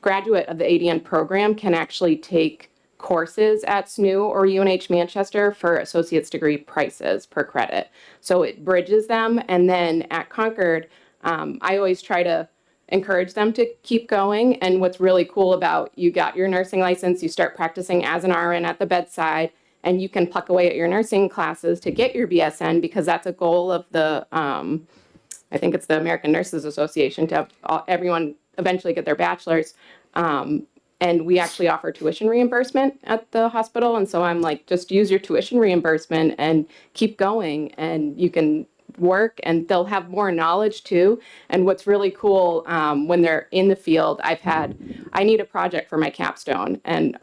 graduate of the ADN program can actually take courses at SNU or UNH Manchester for associate's degree prices per credit. So it bridges them. And then at Concord, I always try to encourage them to keep going. And what's really cool about you got your nursing license, you start practicing as an RN at the bedside, and you can pluck away at your nursing classes to get your BSN, because that's a goal of the, I think it's the American Nurses Association, to have everyone eventually get their bachelor's. And we actually offer tuition reimbursement at the hospital. And so I'm like, just use your tuition reimbursement and keep going, and you can work, and they'll have more knowledge too. And what's really cool, when they're in the field, I need a project for my capstone. And,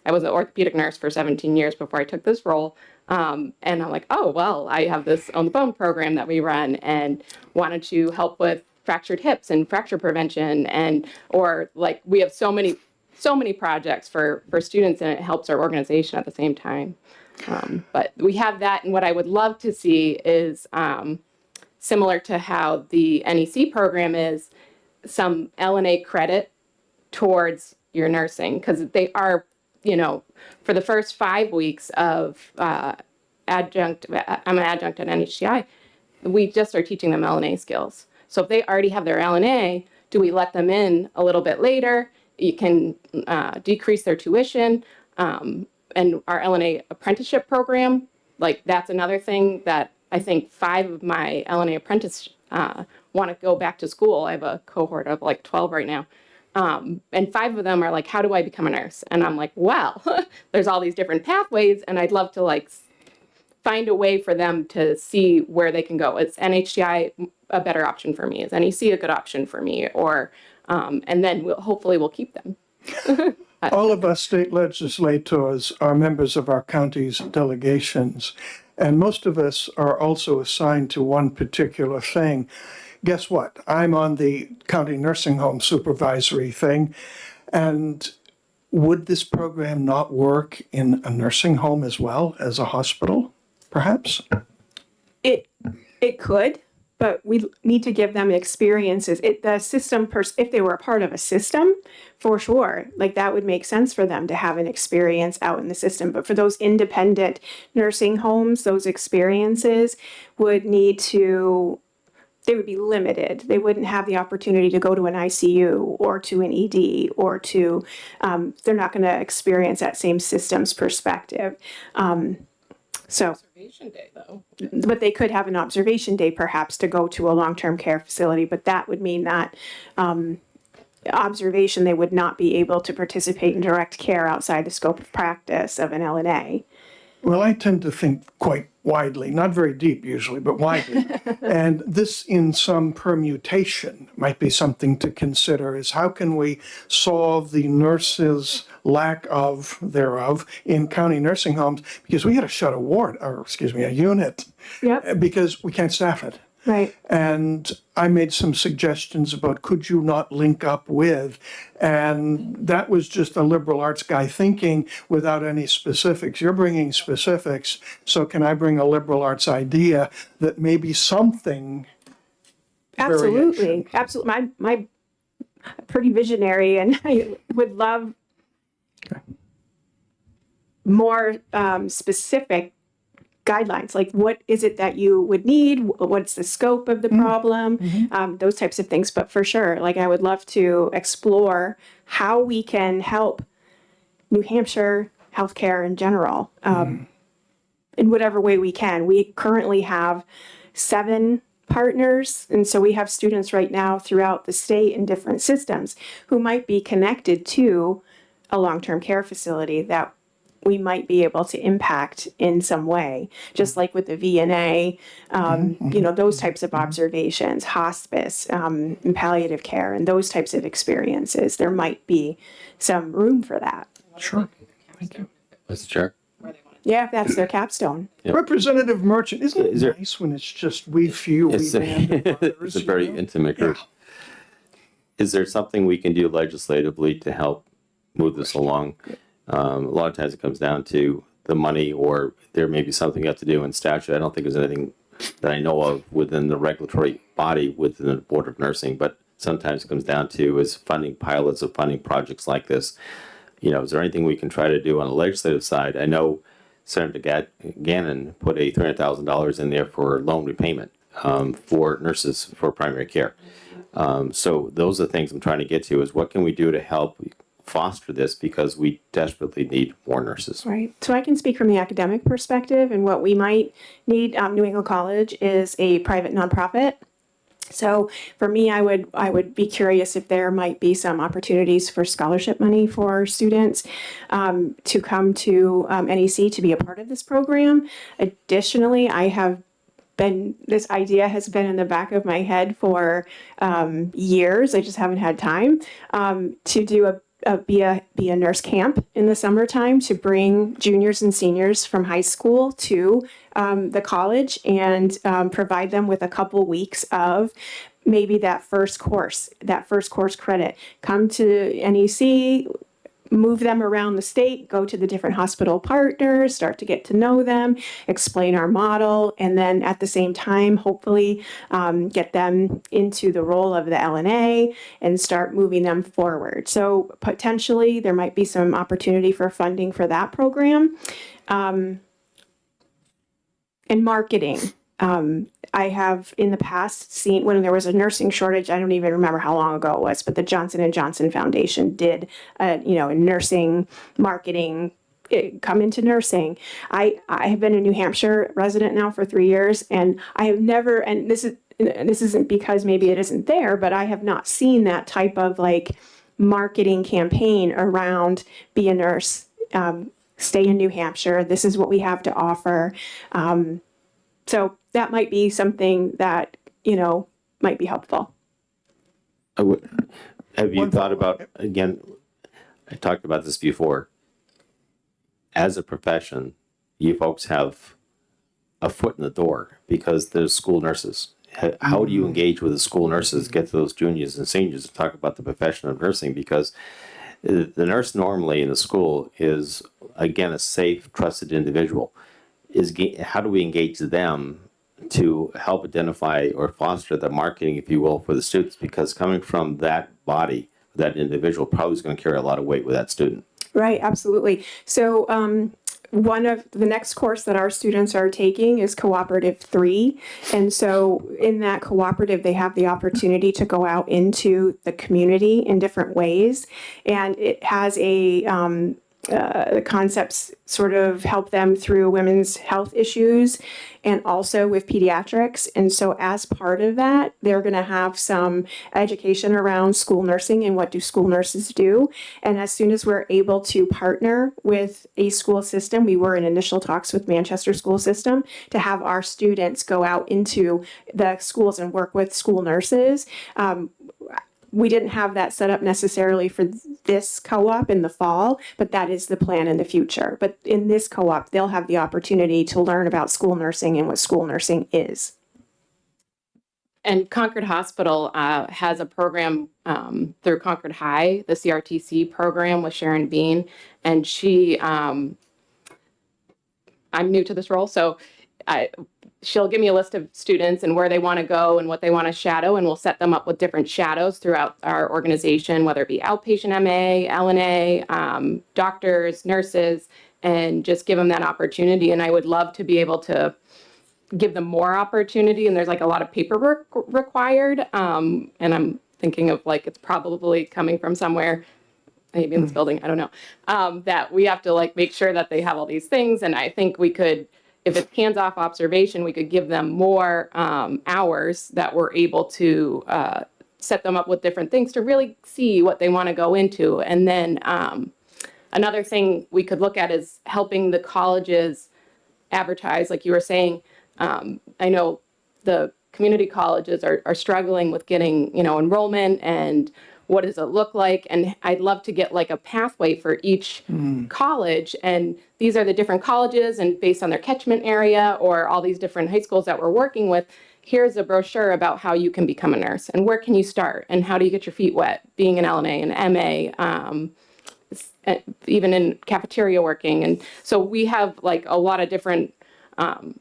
I was an orthopedic nurse for 17 years before I took this role. And I'm like, I have this on the bone program that we run, and wanted to help with fractured hips and fracture prevention, or we have so many projects for students, and it helps our organization at the same time. But we have that, and what I would love to see is similar to how the NEC program is, some LNA credit towards your nursing, because they are, for the first 5 weeks of adjunct, I'm an adjunct at NHGI, we just are teaching them LNA skills. So if they already have their LNA, Do we let them in a little bit later? You can decrease their tuition. And our LNA apprenticeship program, like that's another thing that I think 5 of my LNA apprentices want to go back to school. I have a cohort of like 12 right now. And 5 of them are like, how do I become a nurse? And I'm like, well, there's all these different pathways, and I'd love to like find a way for them to see where they can go. Is NHTI a better option for me? Is NEC a good option for me? Or, and then hopefully we'll keep them. All of us state legislators are members of our county's delegations, and most of us are also assigned to one particular thing. Guess what? I'm on the county nursing home supervisory thing, and would this program not work in a nursing home as well as a hospital, perhaps? It could, but we need to give them experiences. The system, if they were a part of a system, for sure, like that would make sense for them to have an experience out in the system. But for those independent nursing homes, those experiences would need to, they would be limited. They wouldn't have the opportunity to go to an ICU or to an ED or to, they're not going to experience that same systems perspective. So, Observation day, though. but they could have an observation day perhaps to go to a long-term care facility, but that would mean that observation, they would not be able to participate in direct care outside the scope of practice of an LNA. Well, I tend to think quite widely, not very deep usually, but widely. And this in some permutation might be something to consider, is how can we solve the nurses' lack thereof in county nursing homes? Because we had to shut a unit. Yep. Because we can't staff it. Right. And I made some suggestions about could you not link up with, and that was just a liberal arts guy thinking without any specifics. You're bringing specifics, so can I bring a liberal arts idea that maybe something Absolutely. Absolutely. My pretty visionary, and I would love more specific guidelines, like what is it that you would need, what's the scope of the problem, those types of things. But for sure, like I would love to explore how we can help New Hampshire healthcare in general, in whatever way we can. We currently have 7 partners, and so we have students right now throughout the state in different systems who might be connected to a long-term care facility that we might be able to impact in some way, just like with the VNA, those types of observations, hospice, and palliative care, and those types of experiences. There might be some room for that. Sure. Thank you. Mr. Chair? Yeah, if that's their capstone. Yep. Representative Merchant, isn't it Is there- nice when it's just we few, we It's band of it's others, a very you know? intimate group. Is there something we can do legislatively to help move this along? A lot of times it comes down to the money, or there may be something you have to do in statute. I don't think there's anything that I know of within the regulatory body within the Board of Nursing, but sometimes it comes down to is funding pilots of funding projects like this. Is there anything we can try to do on the legislative side? I know Senator Gannon put a $300,000 in there for loan repayment for nurses for primary care. So those are the things I'm trying to get to, is what can we do to help foster this, because we desperately need more nurses. Right. So I can speak from the academic perspective, and what we might need. New England College is a private nonprofit. So for me, I would be curious if there might be some opportunities for scholarship money for students to come to NEC to be a part of this program. Additionally, this idea has been in the back of my head for years. I just haven't had time to do be a nurse camp in the summertime to bring juniors and seniors from high school to the college and provide them with a couple weeks of maybe that first course credit. Come to NEC, move them around the state, go to the different hospital partners, start to get to know them, explain our model, and then at the same time, hopefully get them into the role of the LNA and start moving them forward. So potentially there might be some opportunity for funding for that program. And marketing. I have in the past seen when there was a nursing shortage. I don't even remember how long ago it was, but the Johnson & Johnson Foundation did, a nursing marketing come into nursing. I have been a New Hampshire resident now for 3 years, and I have never, and this isn't because maybe it isn't there, but I have not seen that type of like marketing campaign around be a nurse, stay in New Hampshire. This is what we have to offer. So that might be something that, might be helpful. Have you thought about, again, I talked about this before, as a profession, you folks have a foot in the door because there's school nurses. How do you engage with the school nurses, get to those juniors and seniors to talk about the profession of nursing? Because the nurse normally in the school is, again, a safe, trusted individual. How do we engage them to help identify or foster the marketing, if you will, for the students? Because coming from that body, that individual probably is going to carry a lot of weight with that student. Right, absolutely. So one of the next course that our students are taking is Cooperative 3. And so in that cooperative, they have the opportunity to go out into the community in different ways. And it has the concepts sort of help them through women's health issues and also with pediatrics. And so as part of that, they're going to have some education around school nursing and what do school nurses do. And as soon as we're able to partner with a school system, we were in initial talks with Manchester School System to have our students go out into the schools and work with school nurses. We didn't have that set up necessarily for this co-op in the fall, but that is the plan in the future. But in this co-op, they'll have the opportunity to learn about school nursing and what school nursing is. And Concord Hospital has a program through Concord High, the CRTC program with Sharon Bean. And I'm new to this role, so she'll give me a list of students and where they want to go and what they want to shadow, and we'll set them up with different shadows throughout our organization, whether it be outpatient MA, LNA, doctors, nurses, and just give them that opportunity. And I would love to be able to give them more opportunity, and there's like a lot of paperwork required. And I'm thinking of like, it's probably coming from somewhere, maybe in this building, I don't know, that we have to like make sure that they have all these things. And I think we could, if it's hands-off observation, we could give them more hours that we're able to set them up with different things to really see what they want to go into. And then another thing we could look at is helping the colleges advertise, like you were saying. I know the community colleges are struggling with getting, enrollment and what does it look like? And I'd love to get like a pathway for each college. And these are the different colleges, and based on their catchment area or all these different high schools that we're working with, here's a brochure about how you can become a nurse and where can you start and how do you get your feet wet being an LNA and MA, even in cafeteria working. And so we have like a lot of different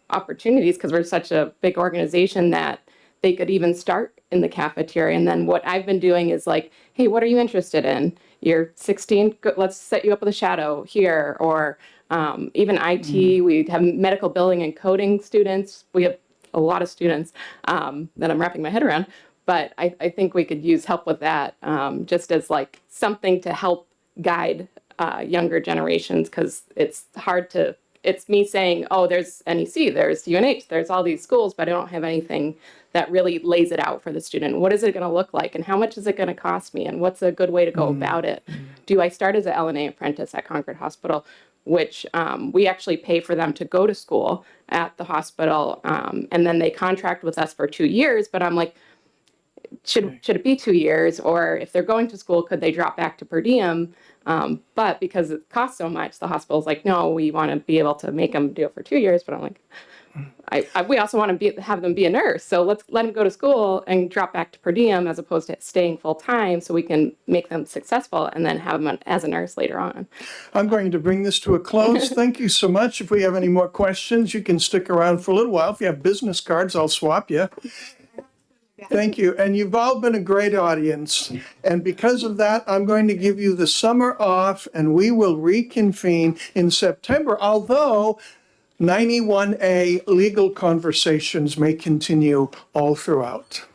opportunities because we're such a big organization that they could even start in the cafeteria. And then what I've been doing is like, hey, what are you interested in? You're 16, let's set you up with a shadow here. Or even IT, we have medical billing and coding students. We have a lot of students that I'm wrapping my head around. But I think we could use help with that just as like something to help guide younger generations, because it's hard to, it's me saying, oh, there's NEC, there's UNH, there's all these schools, but I don't have anything that really lays it out for the student. What is it going to look like, and how much is it going to cost me, and what's a good way to go about it? Do I start as an LNA apprentice at Concord Hospital, which we actually pay for them to go to school at the hospital, and then they contract with us for 2 years, but I'm like, should it be 2 years? Or if they're going to school, could they drop back to per diem? But because it costs so much, the hospital's like, no, we want to be able to make them do it for 2 years. But I'm like, we also want to have them be a nurse. So let's let them go to school and drop back to per diem as opposed to staying full time, so we can make them successful and then have them as a nurse later on. I'm going to bring this to a close. Thank you so much. If we have any more questions, you can stick around for a little while. If you have business cards, I'll swap you. Thank you. And you've all been a great audience. And because of that, I'm going to give you the summer off, and we will reconvene in September. Although 91A, legal conversations may continue all throughout.